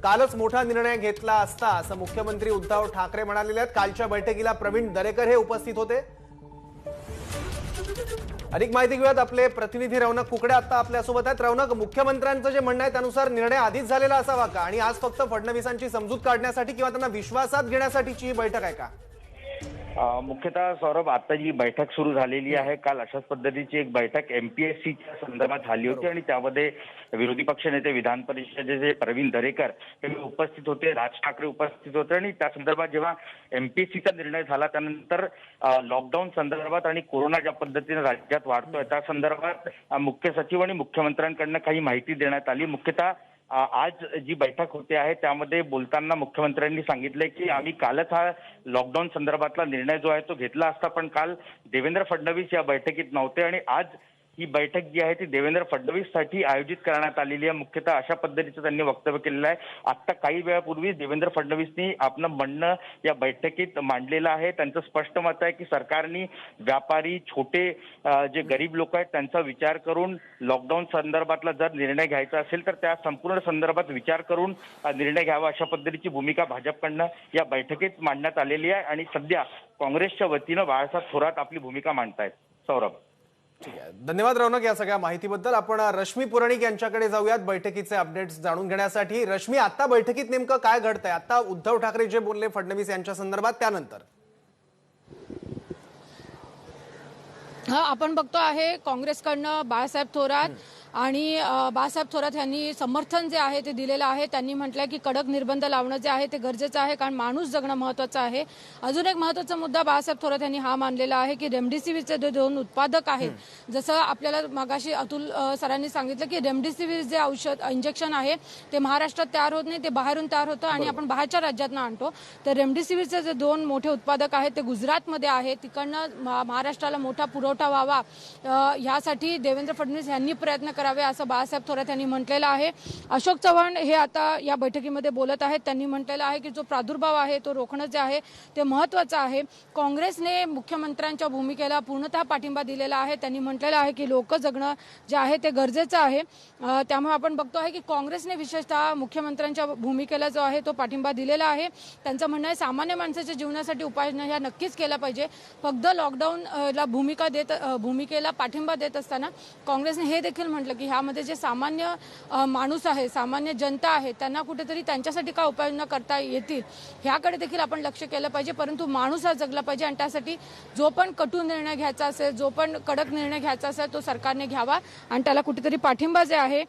कालच मोठा निर्णय घेतला असता असं मुख्यमंत्री उद्धव ठाकरे म्हणालेले आहेत. कालच्या बैठकीला प्रवीण दरेकर हे उपस्थित होते. अधिक माहिती घेऊयात, आपले प्रतिनिधी रौनक कुकडे आता आपल्यासोबत आहेत. रौनक, मुख्यमंत्र्यांचं जे म्हणणं आहे त्यानुसार निर्णय आधीच झालेला असावा का, आणि आज फक्त फडणवीसांची समजूत काढण्यासाठी किंवा त्यांना विश्वासात घेण्यासाठीची ही बैठक आहे का? मुख्यतः सौरभ, आता जी बैठक सुरू झालेली आहे, काल अशाच पद्धतीची एक बैठक एमपीएससीच्या संदर्भात झाली होती आणि त्यामध्ये विरोधी पक्षनेते विधान परिषदेचे प्रवीण दरेकर हे उपस्थित होते, राज ठाकरे उपस्थित होते. आणि त्या संदर्भात जेव्हा एमपीएससीचा निर्णय झाला त्यानंतर लॉकडाऊन संदर्भात आणि कोरोना ज्या पद्धतीने राज्यात वाढतोय त्या संदर्भात मुख्य सचिव आणि मुख्यमंत्र्यांकडनं काही माहिती देण्यात आली. मुख्यतः आज जी बैठक होते आहे त्यामध्ये बोलताना मुख्यमंत्र्यांनी सांगितले की आम्ही कालच हा लॉकडाऊन संदर्भातला निर्णय जो आहे तो घेतला असता, पण काल देवेंद्र फडणवीस या बैठकीत नव्हते आणि आज ही बैठक जी आहे ती देवेंद्र फडणवीससाठी आयोजित करण्यात आलेली आहे. मुख्यतः अशा पद्धतीचं त्यांनी वक्तव्य केलेलं आहे. आता काही वेळापूर्वी देवेंद्र फडणवीसनी आपलं म्हणणं या बैठकीत मांडलेलं आहे. त्यांचं स्पष्ट मत आहे की सरकारने व्यापारी, छोटे जे गरीब लोक आहेत त्यांचा विचार करून लॉकडाऊन संदर्भातला जर निर्णय घ्यायचा असेल तर त्या संपूर्ण संदर्भात विचार करून निर्णय घ्यावा, अशा पद्धतीची भूमिका भाजपकडनं या बैठकीत मांडण्यात आलेली आहे. आणि सध्या काँग्रेसच्या वतीनं बाळासाहेब थोरात आपली भूमिका मांडतायत. सौरभ. ठीक आहे, धन्यवाद रौनक या सगळ्या माहितीबद्दल. आपण रश्मी पुराणिक यांच्याकडे जाऊयात बैठकीचे अपडेट्स जाणून घेण्यासाठी. रश्मी, आता बैठकीत नेमकं काय घडतंय? आता उद्धव ठाकरे जे बोलले फडणवीस यांच्या संदर्भात त्यानंतर आपण बघतो आहे काँग्रेसकडनं बाळासाहेब थोरात आणि बाळासाहेब थोरात यांनी समर्थन जे आहे ते दिलेलं आहे. त्यांनी म्हटलंय की कडक निर्बंध लावणं जे आहे ते गरजेचं आहे, कारण माणूस जगणं महत्वाचं आहे. अजून एक महत्वाचा मुद्दा बाळासाहेब थोरात यांनी हा मानलेला आहे की रेमडेसिवीरचे जे 2 उत्पादक आहेत, जसं आपल्याला मगाशी अतुल सरांनी सांगितलं की रेमडेसिवीर जे औषध इंजेक्शन आहे ते महाराष्ट्रात तयार होत नाही, ते बाहेरून तयार होतं आणि आपण बाहेरच्या राज्यातनं आणतो. तर रेमडेसिवीरचे जे 2 मोठे उत्पादक आहेत ते गुजरातमध्ये आहे. तिकडनं महाराष्ट्राला मोठा पुरवठा व्हावा यासाठी देवेंद्र फडणवीस यांनी प्रयत्न करावे असं बाळासाहेब थोरात यांनी म्हटलेलं आहे. अशोक चव्हाण हे आता या बैठकीमध्ये बोलत आहेत. त्यांनी म्हटलेलं आहे की जो प्रादुर्भाव आहे तो रोखणं जे आहे ते महत्वाचं आहे. काँग्रेसने मुख्यमंत्र्यांच्या भूमिकेला पूर्णतः पाठिंबा दिलेला आहे. त्यांनी म्हटलेलं आहे की लोक जगणं जे आहे ते गरजेचं आहे. त्यामुळे आपण बघतो आहे की काँग्रेसने विशेषतः मुख्यमंत्र्यांच्या भूमिकेला जो आहे तो पाठिंबा दिलेला आहे. त्यांचं म्हणणं आहे सामान्य माणसाच्या जीवनासाठी उपाययोजना ह्या नक्कीच केल्या पाहिजे. फक्त लॉकडाऊनला भूमिकेला पाठिंबा देत असताना काँग्रेसने हे देखील म्हटलं की ह्यामध्ये जे सामान्य माणूस आहे, सामान्य जनता आहे, त्यांना कुठेतरी त्यांच्यासाठी काय उपाययोजना करता येतील ह्याकडे देखील आपण लक्ष केलं पाहिजे. परंतु माणूस हा जगला पाहिजे आणि त्यासाठी जो पण कटू निर्णय घ्यायचा असेल, जो पण कडक निर्णय घ्यायचा असेल तो सरकारने घ्यावा आणि त्याला कुठेतरी पाठिंबा जे आहे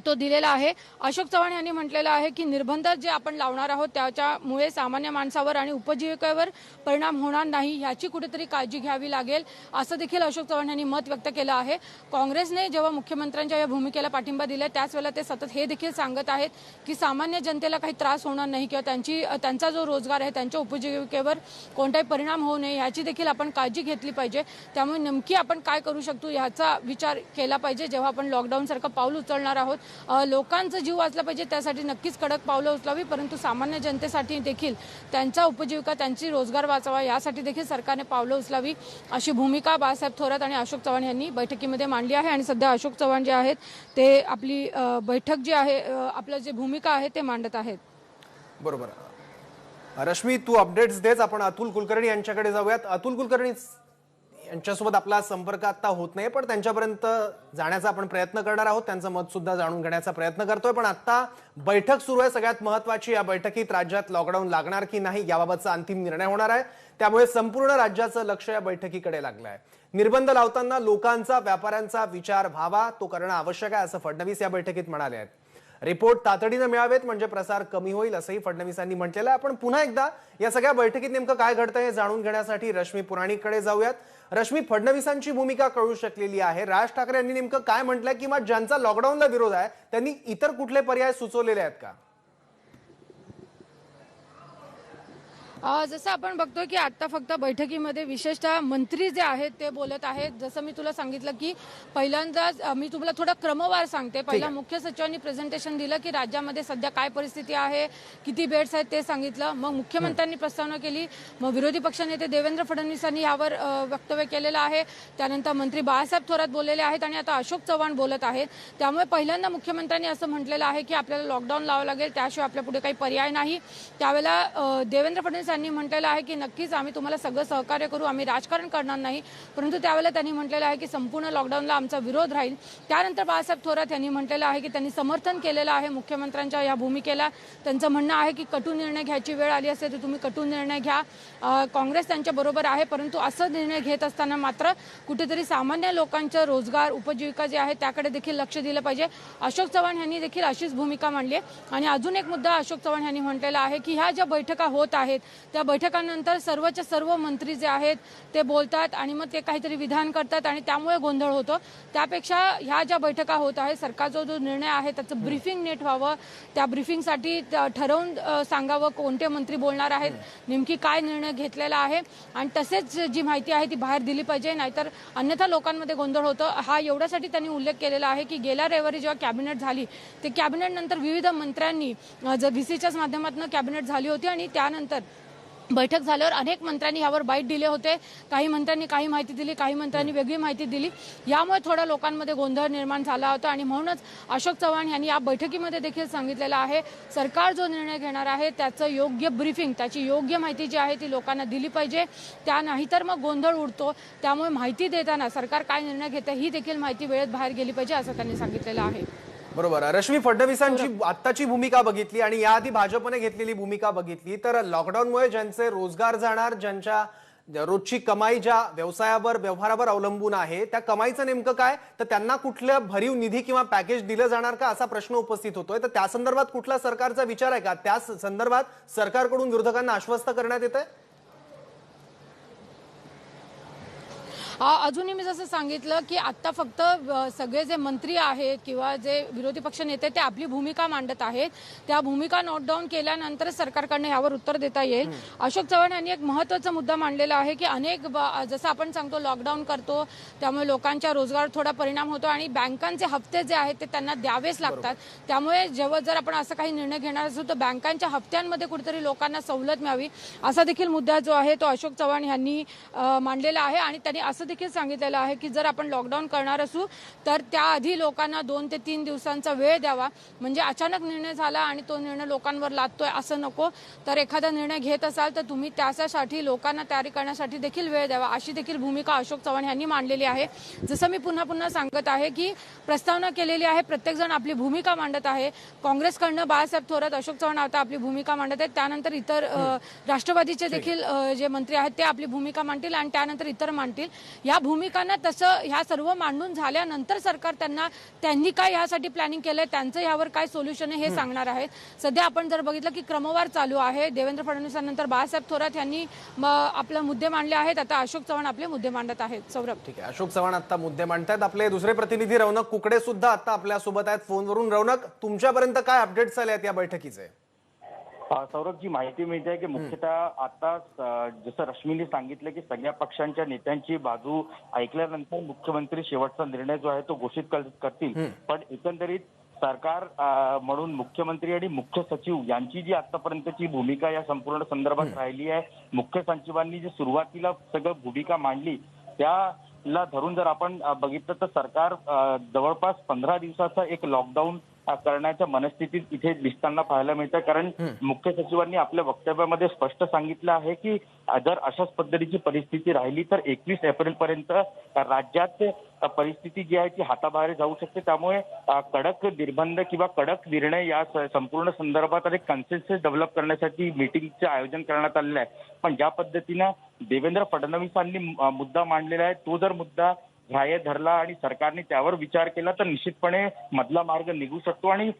तो दिलेला आहे. अशोक चव्हाण यांनी म्हटलेलं आहे की निर्बंध जे आपण लावणार आहोत त्याच्यामुळे सामान्य माणसावर आणि उपजीविकेवर परिणाम होणार नाही याची कुठेतरी काळजी घ्यावी लागेल असं देखील अशोक चव्हाण यांनी मत व्यक्त केलं आहे. काँग्रेसने जेव्हा मुख्यमंत्र्यांच्या या भूमिकेला पाठिंबा दिला त्याच वेळेला ते सतत हे देखील सांगत आहेत की सामान्य जनतेला काही त्रास होणार नाही किंवा त्यांचा जो रोजगार आहे त्यांच्या उपजीविकेवर कोणताही परिणाम होऊ नये याची देखील आपण काळजी घेतली पाहिजे. त्यामुळे नेमकी आपण काय करू शकतो याचा विचार केला पाहिजे जेव्हा आपण लॉकडाऊन सारखं पाऊल उचलणार आहोत. लोकांचा जीव वाचला पाहिजे त्यासाठी नक्कीच कडक पावलं उचलावी, परंतु सामान्य जनतेसाठी देखील त्यांचा उपजीविका, त्यांची रोजगार वाचावा यासाठी देखील सरकारने पावलं उचलावी अशी भूमिका बाळासाहेब थोरात आणि अशोक चव्हाण यांनी बैठकीमध्ये मांडली आहे. आणि सध्या अशोक चव्हाण जे आहेत ते आपली बैठक जी आहे, आपलं जे भूमिका आहे ते मांडत आहेत. बरोबर. रश्मी, तू अपडेट्स देत. आपण अतुल कुलकर्णी यांच्याकडे जाऊयात. अतुल कुलकर्णी यांच्यासोबत आपला संपर्क आता होत नाही, पण त्यांच्यापर्यंत जाण्याचा आपण प्रयत्न करणार आहोत. त्यांचं मत सुद्धा जाणून घेण्याचा प्रयत्न करतोय. पण आता बैठक सुरू आहे, सगळ्यात महत्वाची. या बैठकीत राज्यात लॉकडाऊन लागणार की नाही याबाबतचा अंतिम निर्णय होणार आहे. त्यामुळे संपूर्ण राज्याचं लक्ष या बैठकीकडे लागलं आहे. निर्बंध लावताना लोकांचा, व्यापाऱ्यांचा विचार व्हावा, तो करणं आवश्यक आहे असं फडणवीस या बैठकीत म्हणाले आहेत. रिपोर्ट तातडीनं मिळावेत म्हणजे प्रसार कमी होईल असंही फडणवीसांनी म्हटलेलं आहे. आपण पुन्हा एकदा या सगळ्या बैठकीत नेमकं काय घडतंय हे जाणून घेण्यासाठी रश्मी पुराणिककडे जाऊयात. रश्मी, फडणवीसांची भूमिका कळू शकलेली आहे. राज ठाकरे यांनी नेमकं काय म्हटलंय किंवा ज्यांचा लॉकडाऊनला विरोध आहे त्यांनी इतर कुठले पर्याय सुचवलेले आहेत का? जसं आपण बघतोय की आता फक्त बैठकीमध्ये विशेषतः मंत्री जे आहेत ते बोलत आहेत. जसं मी तुला सांगितलं की पहिल्यांदाच मी तुम्हाला थोडा क्रमवार सांगते. पहिला मुख्य सचिवांनी प्रेझेंटेशन दिलं की राज्यामध्ये सध्या काय परिस्थिती आहे, किती बेड्स आहेत ते सांगितलं. मग मुख्यमंत्र्यांनी प्रस्तावना केली. मग विरोधी पक्षनेते देवेंद्र फडणवीसांनी यावर वक्तव्य केलेलं आहे. त्यानंतर मंत्री बाळासाहेब थोरात बोललेले आहेत आणि आता अशोक चव्हाण बोलत आहेत. त्यामुळे पहिल्यांदा मुख्यमंत्र्यांनी असं म्हटलेलं आहे की आपल्याला लॉकडाऊन लावावं लागेल, त्याशिवाय आपल्या पुढे काही पर्याय नाही. त्यावेळेला देवेंद्र फडणवीस यांनी म्हटलेलं आहे की नक्कीच आम्ही तुम्हाला सगळं सहकार्य करू, आम्ही राजकारण करणार नाही. परंतु त्यावेळेला त्यांनी म्हटलेलं आहे की संपूर्ण लॉकडाऊनला आमचा विरोध राहील. त्यानंतर बाळासाहेब थोरात यांनी म्हटलेलं आहे की त्यांनी समर्थन केलेलं आहे मुख्यमंत्र्यांच्या या भूमिकेला. त्यांचं म्हणणं आहे की कटू निर्णय घ्यायची वेळ आली असेल तर तुम्ही कटू निर्णय घ्या. काँग्रेस त्यांच्या बरोबर आहे, परंतु असं निर्णय घेत असताना मात्र कुठेतरी सामान्य लोकांचं रोजगार उपजीविका जे आहे त्याकडे देखील लक्ष दिलं पाहिजे. अशोक चव्हाण यांनी देखील अशीच भूमिका मांडली. आणि अजून एक मुद्दा अशोक चव्हाण यांनी म्हटलेला आहे की ह्या ज्या बैठका होत आहेत त्या बैठकांनंतर सर्वच्या सर्व मंत्री जे आहेत ते बोलतात आणि मग ते काहीतरी विधान करतात आणि त्यामुळे गोंधळ होतो. त्यापेक्षा ह्या ज्या बैठका होत आहेत सरकारचा जो निर्णय आहे त्याचं ब्रीफिंग नीट व्हावं. त्या ब्रीफिंगसाठी ठरवून सांगावं कोणते मंत्री बोलणार आहेत, नेमकी काय निर्णय घेतलेला आहे आणि तसेच जी माहिती आहे ती बाहेर दिली पाहिजे. नाहीतर अन्यथा लोकांमध्ये गोंधळ होतं. हा एवढ्यासाठी त्यांनी उल्लेख केलेला आहे की गेल्या रविवारी जेव्हा कॅबिनेट झाली ते कॅबिनेट नंतर विविध मंत्र्यांनी व्हीसीच्याच माध्यमातून कॅबिनेट झाली होती आणि त्यानंतर बैठक झाल्यावर अनेक मंत्र्यांनी यावर बाईट दिले होते. काही मंत्र्यांनी काही माहिती दिली, काही मंत्र्यांनी वेगळी माहिती दिली. यामुळे थोडा लोकांमध्ये गोंधळ निर्माण झाला होता आणि म्हणूनच अशोक चव्हाण यांनी या बैठकीमध्ये देखील सांगितलेलं आहे सरकार जो निर्णय घेणार आहे त्याचं योग्य ब्रीफिंग, त्याची योग्य माहिती जी आहे ती लोकांना दिली पाहिजे. त्या नाहीतर मग गोंधळ उडतो. त्यामुळे माहिती देताना सरकार काय निर्णय घेते ही देखील माहिती वेळेत बाहेर गेली पाहिजे असं त्यांनी सांगितलेलं आहे. बरोबर. रश्मी, फडणवीसांची आत्ताची भूमिका बघितली आणि याआधी भाजपने घेतलेली भूमिका बघितली तर लॉकडाऊनमुळे ज्यांचे रोजगार जाणार, ज्यांच्या रोजची कमाई ज्या व्यवसायावर व्यवहारावर अवलंबून आहे त्या कमाईचं नेमकं काय, तर त्यांना कुठल्या भरीव निधी किंवा पॅकेज दिलं जाणार का असा प्रश्न उपस्थित होतोय. तर त्या संदर्भात कुठला सरकारचा विचार आहे का? त्या संदर्भात सरकारकडून विरोधकांना आश्वस्त करण्यात येतंय? अजूनही मी जसं सांगितलं की आता फक्त सगळे जे मंत्री आहेत किंवा जे विरोधी पक्ष नेते ते आपली भूमिका मांडत आहेत. त्या भूमिका नोट डाऊन केल्यानंतर सरकारकडनं यावर उत्तर देता येईल. अशोक चव्हाण यांनी एक महत्त्वाचा मुद्दा मांडलेला आहे की अनेक जसं आपण सांगतो लॉकडाऊन करतो त्यामुळे लोकांच्या रोजगार थोडा परिणाम होतो आणि बँकांचे हप्ते जे आहेत ते त्यांना द्यावेच लागतात. त्यामुळे जेव्हा जर आपण असं काही निर्णय घेणार असू तर बँकांच्या हप्त्यांमध्ये कुठेतरी लोकांना सवलत मिळावी असा देखील मुद्दा जो आहे तो अशोक चव्हाण यांनी मांडलेला आहे. आणि त्यांनी असं देखील सांगितलेलं आहे की जर आपण लॉकडाऊन करणार असू तर त्याआधी लोकांना 2 ते 3 दिवसांचा वेळ द्यावा. म्हणजे अचानक निर्णय झाला आणि तो निर्णय लोकांवर लादतोय असं नको. तर एखादा निर्णय घेत असाल तर तुम्ही त्यासाठी लोकांना तयारी करण्यासाठी देखील वेळ द्यावा अशी देखील भूमिका अशोक चव्हाण यांनी मांडलेली आहे. जसं मी पुन्हा पुन्हा सांगत आहे की प्रस्तावना केलेली आहे, प्रत्येक जण आपली भूमिका मांडत आहे. काँग्रेसकडनं बाळासाहेब थोरात, अशोक चव्हाण आता आपली भूमिका मांडत आहेत. त्यानंतर इतर राष्ट्रवादीचे देखील जे मंत्री आहेत ते आपली भूमिका मांडतील आणि त्यानंतर इतर मांडतील. या भूमिकांना तसं ह्या सर्व मांडून झाल्यानंतर सरकार त्यांनी काय यासाठी प्लॅनिंग केलंय, त्यांचं यावर काय सोल्युशन आहे हे सांगणार आहे. सध्या आपण जर बघितलं की क्रमवार चालू आहे. देवेंद्र फडणवीसांनंतर बाळासाहेब थोरात यांनी आपले मुद्दे मांडले आहेत. आता अशोक चव्हाण आपले मुद्दे मांडत आहेत. सौरभ, ठीक आहे. अशोक चव्हाण आता मुद्दे मांडतायत. आपले दुसरे प्रतिनिधी रौनक कुकडे सुद्धा आता आपल्या सोबत आहेत फोनवरून. रौनक, तुमच्यापर्यंत काय अपडेट्स आले आहेत या बैठकीचे? सौरभ, जी माहिती मिळते आहे की मुख्यतः आता जसं रश्मीने सांगितलं की सगळ्या पक्षांच्या नेत्यांची बाजू ऐकल्यानंतर मुख्यमंत्री शेवटचा निर्णय जो आहे तो घोषित करतील. पण एकंदरीत सरकार म्हणून मुख्यमंत्री आणि मुख्य सचिव यांची जी आतापर्यंतची भूमिका या संपूर्ण संदर्भात राहिली आहे, मुख्य सचिवांनी जी सुरुवातीला सगळं भूमिका मांडली त्याला धरून जर आपण बघितलं तर सरकार जवळपास 15 दिवसाचा एक लॉकडाऊन करण्याच्या मनस्थितीत इथे दिसताना पाहायला मिळतं. कारण मुख्य सचिवांनी आपल्या वक्तव्यामध्ये स्पष्ट सांगितलं आहे की जर अशाच पद्धतीची परिस्थिती राहिली तर 21 एप्रिलपर्यंत राज्यात परिस्थिती जी आहे ती हाताबाहेर जाऊ शकते. त्यामुळे कडक निर्बंध किंवा कडक निर्णय या संपूर्ण संदर्भात एक कन्सेन्सस डेव्हलप करण्यासाठी मीटिंगचे आयोजन करण्यात आलेलं आहे. पण ज्या पद्धतीनं देवेंद्र फडणवीसांनी मुद्दा मांडलेला आहे तो जर मुद्दा ग्राह्य धरला आणि सरकारने त्यावर विचार केला तर निश्चितपणे मधला मार्ग निघू शकतो आणि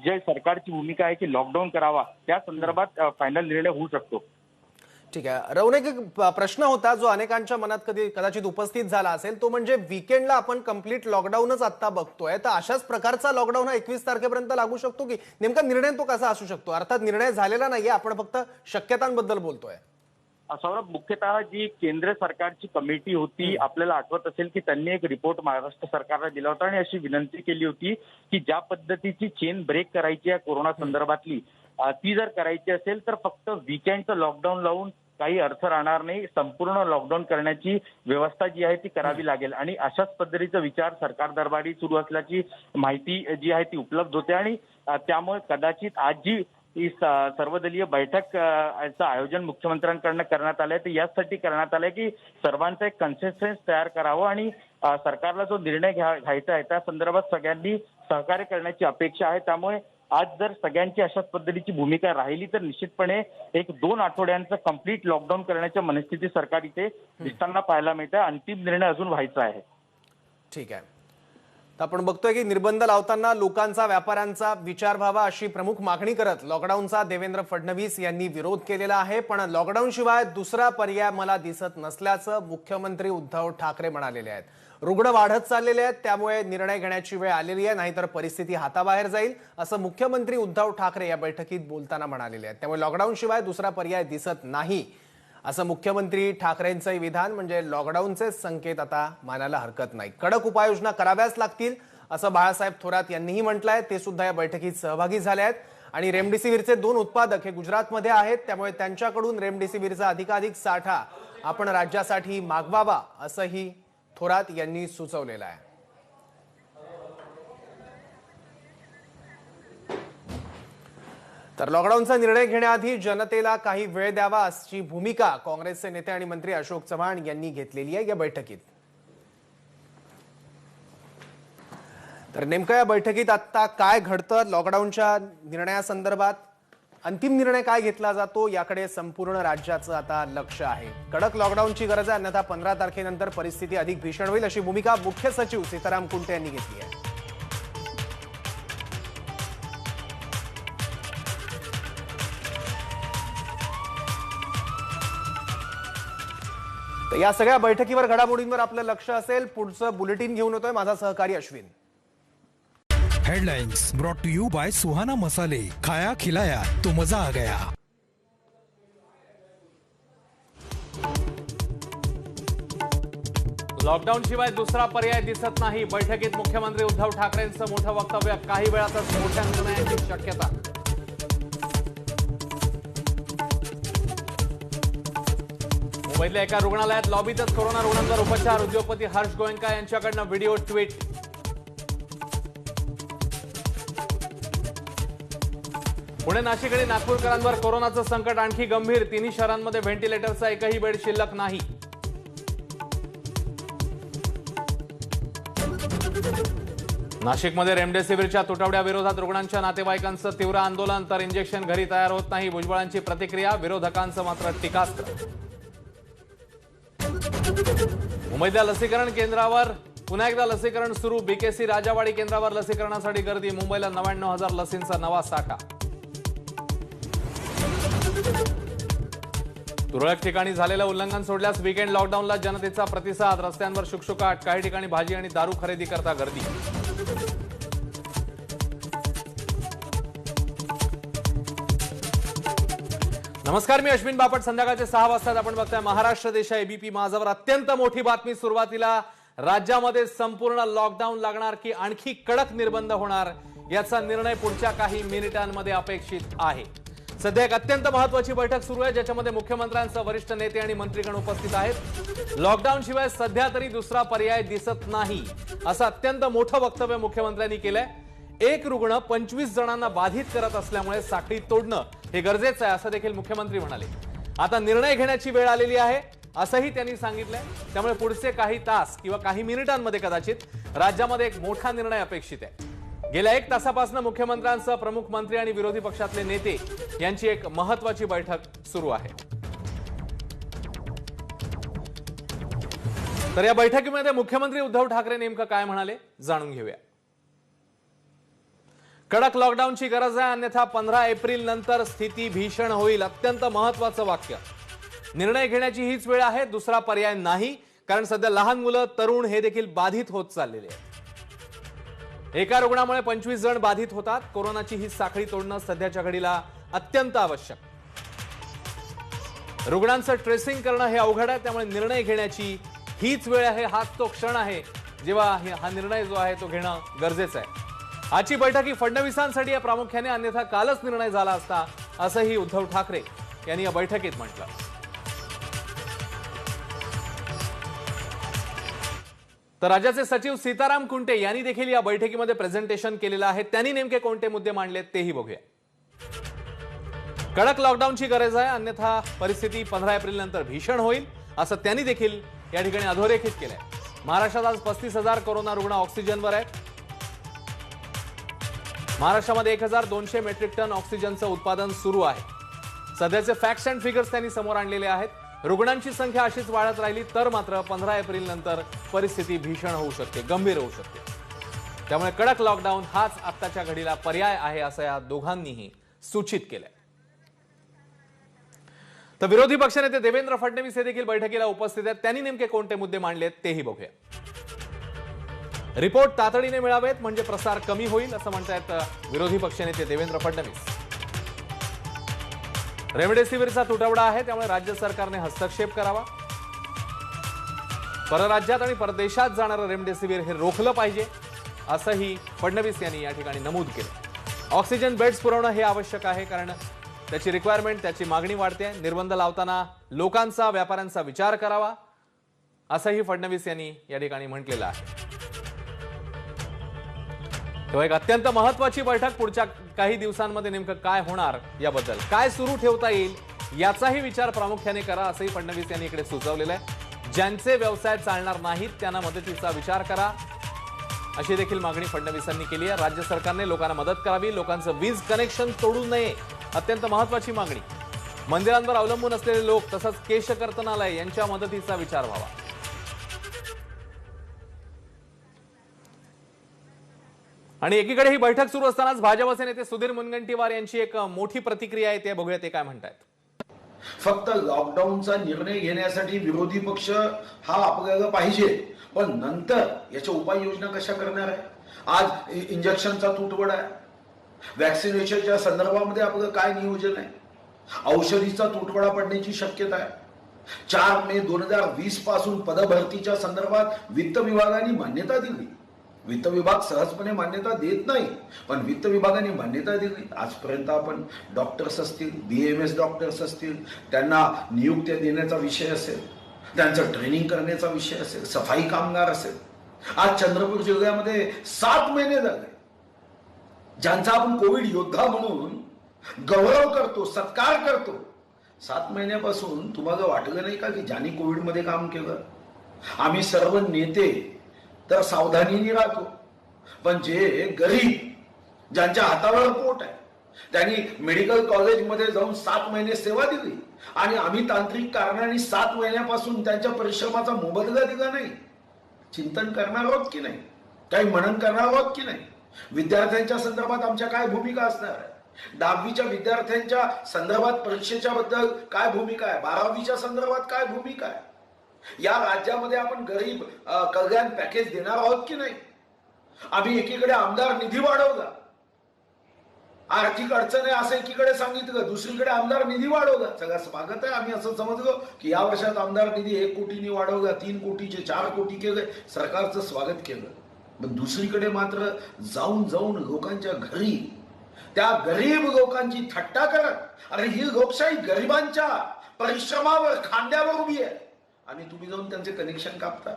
जे सरकारची भूमिका आहे की लॉकडाऊन करावा त्या संदर्भात फायनल निर्णय होऊ शकतो. ठीक आहे रौनक, एक प्रश्न होता जो अनेकांच्या मनात कदाचित उपस्थित झाला असेल, तो म्हणजे वीकेंडला आपण कंप्लीट लॉकडाऊनच आता बघतोय, तर अशाच प्रकारचा लॉकडाऊन हा 21 तारखेपर्यंत लागू शकतो की नेमका निर्णय तो कसा असू शकतो? अर्थात निर्णय झालेला नाहीये, आपण फक्त शक्यतांबद्दल बोलतोय. सौरभ, मुख्यतः जी केंद्र सरकारची कमिटी होती, आपल्याला आठवत असेल की त्यांनी एक रिपोर्ट महाराष्ट्र सरकारला दिला होता आणि अशी विनंती केली होती की ज्या पद्धतीची चेन ब्रेक करायची आहे कोरोना संदर्भातली, ती जर करायची असेल तर फक्त वीकेंडचं लॉकडाऊन लावून काही अर्थ राहणार नाही, संपूर्ण लॉकडाऊन करण्याची व्यवस्था जी आहे ती करावी लागेल. आणि अशाच पद्धतीचा विचार सरकार दरबारी सुरू असल्याची माहिती जी आहे ती उपलब्ध होते आणि त्यामुळे कदाचित आज जी ही सर्वदलीय बैठक चं आयोजन मुख्यमंत्र्यांकडनं करण्यात आलंय ते यासाठी करण्यात आलंय की सर्वांचा एक कन्सेन्सस तयार करावं आणि सरकारला जो निर्णय घ्यायचा आहे त्या संदर्भात सगळ्यांनी सहकार्य करण्याची अपेक्षा आहे. त्यामुळे आज जर सगळ्यांची अशाच पद्धतीची भूमिका राहिली तर निश्चितपणे 1-2 आठवड्यांचं कंप्लीट लॉकडाऊन करण्याच्या मनस्थिती सरकार इथे दिसताना पाहायला मिळते. अंतिम निर्णय अजून व्हायचा आहे. ठीक आहे, तर आपण बघतोय की निर्बंध लावताना लोकांचा, व्यापाऱ्यांचा विचार व्हावा अशी प्रमुख मागणी करत लॉकडाऊनचा देवेंद्र फडणवीस यांनी विरोध केलेला आहे. पण लॉकडाऊन शिवाय दुसरा पर्याय मला दिसत नसल्याचं मुख्यमंत्री उद्धव ठाकरे म्हणालेले आहेत. रुग्ण वाढत चाललेले आहेत, त्यामुळे निर्णय घेण्याची वेळ आलेली आहे, नाहीतर परिस्थिती हाताबाहेर जाईल असं मुख्यमंत्री उद्धव ठाकरे या बैठकीत बोलताना म्हणालेले आहेत. त्यामुळे लॉकडाऊन शिवाय दुसरा पर्याय दिसत नाही असं मुख्यमंत्री ठाकरेंचं विधान म्हणजे लॉकडाऊनचे संकेत आता मानायला हरकत नाही. कडक उपाययोजना कराव्याच लागतील असं बाळासाहेब थोरात यांनीही म्हटलंय. ते सुद्धा या बैठकीत सहभागी झाले आहेत. आणि रेमडेसिवीरचे 2 उत्पादक हे गुजरातमध्ये आहेत, त्यामुळे त्यांच्याकडून रेमडेसिवीरचा अधिकाधिक साठा आपण राज्यासाठी मागवावा असंही थोरात यांनी सुचवलेलं आहे. तर लॉकडाऊनचा निर्णय घेण्याआधी जनतेला काही वेळ द्यावा अशी भूमिका काँग्रेसचे नेते आणि मंत्री अशोक चव्हाण यांनी घेतलेली आहे या बैठकीत. तर नेमकं या बैठकीत आता काय घडतं, लॉकडाऊनच्या निर्णयासंदर्भात अंतिम निर्णय काय घेतला जातो याकडे संपूर्ण राज्याचं आता लक्ष आहे. कडक लॉकडाऊनची गरज आहे, अन्यथा 15 तारखेनंतर परिस्थिती अधिक भीषण होईल अशी भूमिका मुख्य सचिव सीताराम कुंटे यांनी घेतली आहे. तर या सगळ्या बैठकीवर, घडामोडींवर आपलं लक्ष असेल. पुढचं बुलेटिन घेऊन येतोय माझा सहकारी Ashwin. Headlines brought to you by Suhana मसाले. खाया खिलाया तो मजा आ गया. लॉकडाऊन शिवाय दुसरा पर्याय दिसत नाही. बैठकीत मुख्यमंत्री उद्धव ठाकरेंचं मोठं वक्तव्य. काही वेळातच मोठ्या निर्णयाची शक्यता. मुंबईतल्या एका रुग्णालयात लॉबीतच कोरोना रुग्णांवर उपचार. उद्योगपती हर्ष गोयंका यांच्याकडनं व्हिडिओ ट्विट. पुणे, नाशिक आणि नागपूरकरांवर कोरोनाचं संकट आणखी गंभीर. 3 शहरांमध्ये व्हेंटिलेटरचा एकही बेड शिल्लक नाही. नाशिकमध्ये रेमडेसिवीरच्या तुटवड्याविरोधात रुग्णांच्या नातेवाईकांचं तीव्र आंदोलन. तर इंजेक्शन घरी तयार होत नाही, भुजबळांची प्रतिक्रिया. विरोधकांचं मात्र टीकास्त्र. मुंबईतल्या लसीकरण केंद्रावर पुन्हा एकदा लसीकरण सुरू. बीकेसी राजावाडी केंद्रावर लसीकरणासाठी गर्दी. मुंबईला 99,000 लसींचा नवा साठा. तुरळक ठिकाणी झालेलं उल्लंघन सोडल्यास वीकेंड लॉकडाऊनला जनतेचा प्रतिसाद. रस्त्यांवर शुकशुकाट. काही ठिकाणी भाजी आणि दारू खरेदी करता गर्दी. नमस्कार, मी अश्विन बापट. संध्याकाळचे 6 वाजता आपण बघताय महाराष्ट्र देशा एबीपी माझावर. अत्यंत मोठी बातमी सुरुवातीला. राज्यामध्ये संपूर्ण लॉकडाऊन लागणार की आणखी कडक निर्बंध होणार याचा निर्णय पुढच्या काही मिनिटांमध्ये अपेक्षित आहे. सध्या एक अत्यंत महत्त्वाची बैठक सुरू आहे ज्याच्यामध्ये मुख्यमंत्र्यांसह वरिष्ठ नेते आणि मंत्रीगण उपस्थित आहेत. लॉकडाऊन शिवाय सध्या तरी दुसरा पर्याय दिसत नाही असं अत्यंत मोठं वक्तव्य मुख्यमंत्र्यांनी केलंय. एक रुग्ण 25 जणांना बाधित करत असल्यामुळे साखळी तोडणं हे गरजेचं आहे असं देखील मुख्यमंत्री म्हणाले. आता निर्णय घेण्याची वेळ आलेली आहे असंही त्यांनी सांगितलंय. त्यामुळे पुढचे काही तास किंवा काही मिनिटांमध्ये कदाचित राज्यामध्ये एक मोठा निर्णय अपेक्षित आहे. गेल्या 1 तासापासून मुख्यमंत्र्यांसह प्रमुख मंत्री आणि विरोधी पक्षातले नेते यांची एक महत्त्वाची बैठक सुरू आहे. तर या बैठकीमध्ये मुख्यमंत्री उद्धव ठाकरे नेमकं काय म्हणाले जाणून घेऊया. कडक लॉकडाऊनची गरज आहे, अन्यथा 15 एप्रिल नंतर स्थिती भीषण होईल. अत्यंत महत्वाचं वाक्य. निर्णय घेण्याची हीच वेळ आहे, दुसरा पर्याय नाही. कारण सध्या लहान मुलं, तरुण हे देखील बाधित होत चाललेले आहेत. एका रुग्णामुळे 25 जण बाधित होतात. कोरोनाची ही साखळी तोडणं सध्याच्या घडीला अत्यंत आवश्यक. रुग्णांचं ट्रेसिंग करणं हे अवघड आहे, त्यामुळे निर्णय घेण्याची हीच वेळ आहे. हाच तो क्षण आहे जेव्हा हा निर्णय जो आहे तो घेणं गरजेचं आहे. आजची बैठक ही फडणवीसांसाठी आहे प्रामुख्याने, अन्यथा कालच निर्णय झाला असता असंही उद्धव ठाकरे यांनी या बैठकीत म्हटलं. तर राज्याचे सचिव सीताराम कुंटे यांनी देखील या बैठकीमध्ये प्रेझेंटेशन केलेलं आहे. त्यांनी नेमके कोणते मुद्दे मांडलेत तेही बघूया. कडक लॉकडाऊनची गरज आहे, अन्यथा परिस्थिती 15 एप्रिल नंतर भीषण होईल असं त्यांनी देखील या ठिकाणी अधोरेखित केलंय. महाराष्ट्रात आज 35,000 कोरोना रुग्ण ऑक्सिजनवर आहेत. महाराष्ट्रामध्ये 1,200 मेट्रिक टन ऑक्सिजनचं उत्पादन सुरू आहे. सध्याचे फॅक्ट्स अँड फिगर्स त्यांनी समोर आणलेले आहेत. रुग्णांची संख्या अशीच वाढत राहिली तर मात्र 15 एप्रिल नंतर परिस्थिती भीषण होऊ शकते, गंभीर होऊ शकते. त्यामुळे कडक लॉकडाऊन हाच आत्ताच्या घडीला पर्याय आहे असं या दोघांनीही सूचित केलंय. तर विरोधी पक्षनेते देवेंद्र फडणवीस हे देखील बैठकीला उपस्थित आहेत. त्यांनी नेमके कोणते मुद्दे मांडलेत तेही बघूया. रिपोर्ट तातडीने मिळावेत म्हणजे प्रसार कमी होईल असं म्हणतायत विरोधी पक्षनेते देवेंद्र फडणवीस. रेमडेसिवीरचा तुटवडा आहे, त्यामुळे राज्य सरकारने हस्तक्षेप करावा. परराज्यात आणि परदेशात जाणारं रेमडेसिवीर हे रोखलं पाहिजे असंही फडणवीस यांनी या ठिकाणी नमूद केलं. ऑक्सिजन बेड्स पुरवणं हे आवश्यक आहे, कारण त्याची रिक्वायरमेंट, त्याची मागणी वाढते. निर्बंध लावताना लोकांचा, व्यापाऱ्यांचा विचार करावा असंही फडणवीस यांनी या ठिकाणी म्हटलेलं आहे. तेव्हा एक अत्यंत महत्वाची बैठक. पुढच्या काही दिवसांमध्ये नेमकं काय होणार, याबद्दल काय सुरू ठेवता येईल याचाही विचार प्रामुख्याने करा असंही फडणवीस यांनी इकडे सुचवलेलं आहे. ज्यांचे व्यवसाय चालणार नाहीत त्यांना मदतीचा विचार करा अशी देखील मागणी फडणवीसांनी केली आहे. राज्य सरकारने लोकांना मदत करावी, लोकांचं वीज कनेक्शन तोडू नये, अत्यंत महत्वाची मागणी. मंदिरांवर अवलंबून असलेले लोक तसंच केशकर्तनालय यांच्या मदतीचा विचार व्हावा. आणि एकीकडे ही बैठक सुरू असतानाच भाजपचे नेते सुधीर मुनगंटीवार यांची एक मोठी प्रतिक्रिया आहे, ते बघूया ते काय म्हणतायत. फक्त लॉकडाऊनचा निर्णय घेण्यासाठी विरोधी पक्ष हा आपल्याला पाहिजे, पण नंतर याच्या उपाययोजना कशा करणार आहे? आज इंजेक्शनचा तुटवडा आहे, वॅक्सिनेशनच्या संदर्भामध्ये आपलं काय नियोजन आहे? औषधीचा तुटवडा पडण्याची शक्यता आहे. 4 मे 2020 पासून पदभरतीच्या संदर्भात वित्त विभागाने मान्यता दिली. वित्त विभाग सहजपणे मान्यता देत नाही, पण वित्त विभागाने मान्यता दिली. आजपर्यंत आपण डॉक्टर्स असतील, BAMS डॉक्टर्स असतील, त्यांना नियुक्त्या देण्याचा विषय असेल, त्यांचं ट्रेनिंग करण्याचा विषय असेल, सफाई कामगार असेल. आज चंद्रपूर जिल्ह्यामध्ये 7 महिने झाले ज्यांचा आपण कोविड योद्धा म्हणून गौरव करतो, सत्कार करतो. 7 महिन्यापासून तुम्हाला वाटलं नाही का की ज्यांनी कोविडमध्ये काम केलं? आम्ही सर्व नेते तर सावधानीने राहतो, पण जे गरीब, ज्यांच्या हातावर पोट आहे, त्यांनी मेडिकल कॉलेजमध्ये जाऊन 7 महिने सेवा दिली आणि आम्ही तांत्रिक कारणाने 7 महिन्यापासून त्यांच्या परिश्रमाचा मोबदला दिला नाही. चिंतन करणार आहोत की नाही? काही मनन करणार आहोत की नाही? विद्यार्थ्यांच्या संदर्भात आमच्या काय भूमिका असणार आहे? 10वीच्या विद्यार्थ्यांच्या संदर्भात परीक्षेच्या बद्दल काय भूमिका आहे? 12वीच्या संदर्भात काय भूमिका आहे? या राज्यामध्ये आपण गरीब कल्याण पॅकेज देणार आहोत की नाही? आम्ही एकीकडे आमदार निधी वाढवला, आर्थिक अडचण आहे असं एकीकडे सांगितलं, दुसरीकडे आमदार निधी वाढवला. सगळं स्वागत आहे. आम्ही असं समजलो की या वर्षात आमदार निधी 1 कोटींनी वाढवला, 3 कोटीचे 4 कोटी केले, सरकारचं स्वागत केलं. पण दुसरीकडे मात्र जाऊन जाऊन लोकांच्या घरी, त्या गरीब लोकांची थट्टा करत, अरे ही लोकशाही गरिबांच्या परिश्रमावर, खांद्यावर उभी आहे आणि तुम्ही जाऊन त्यांचे कनेक्शन कापता.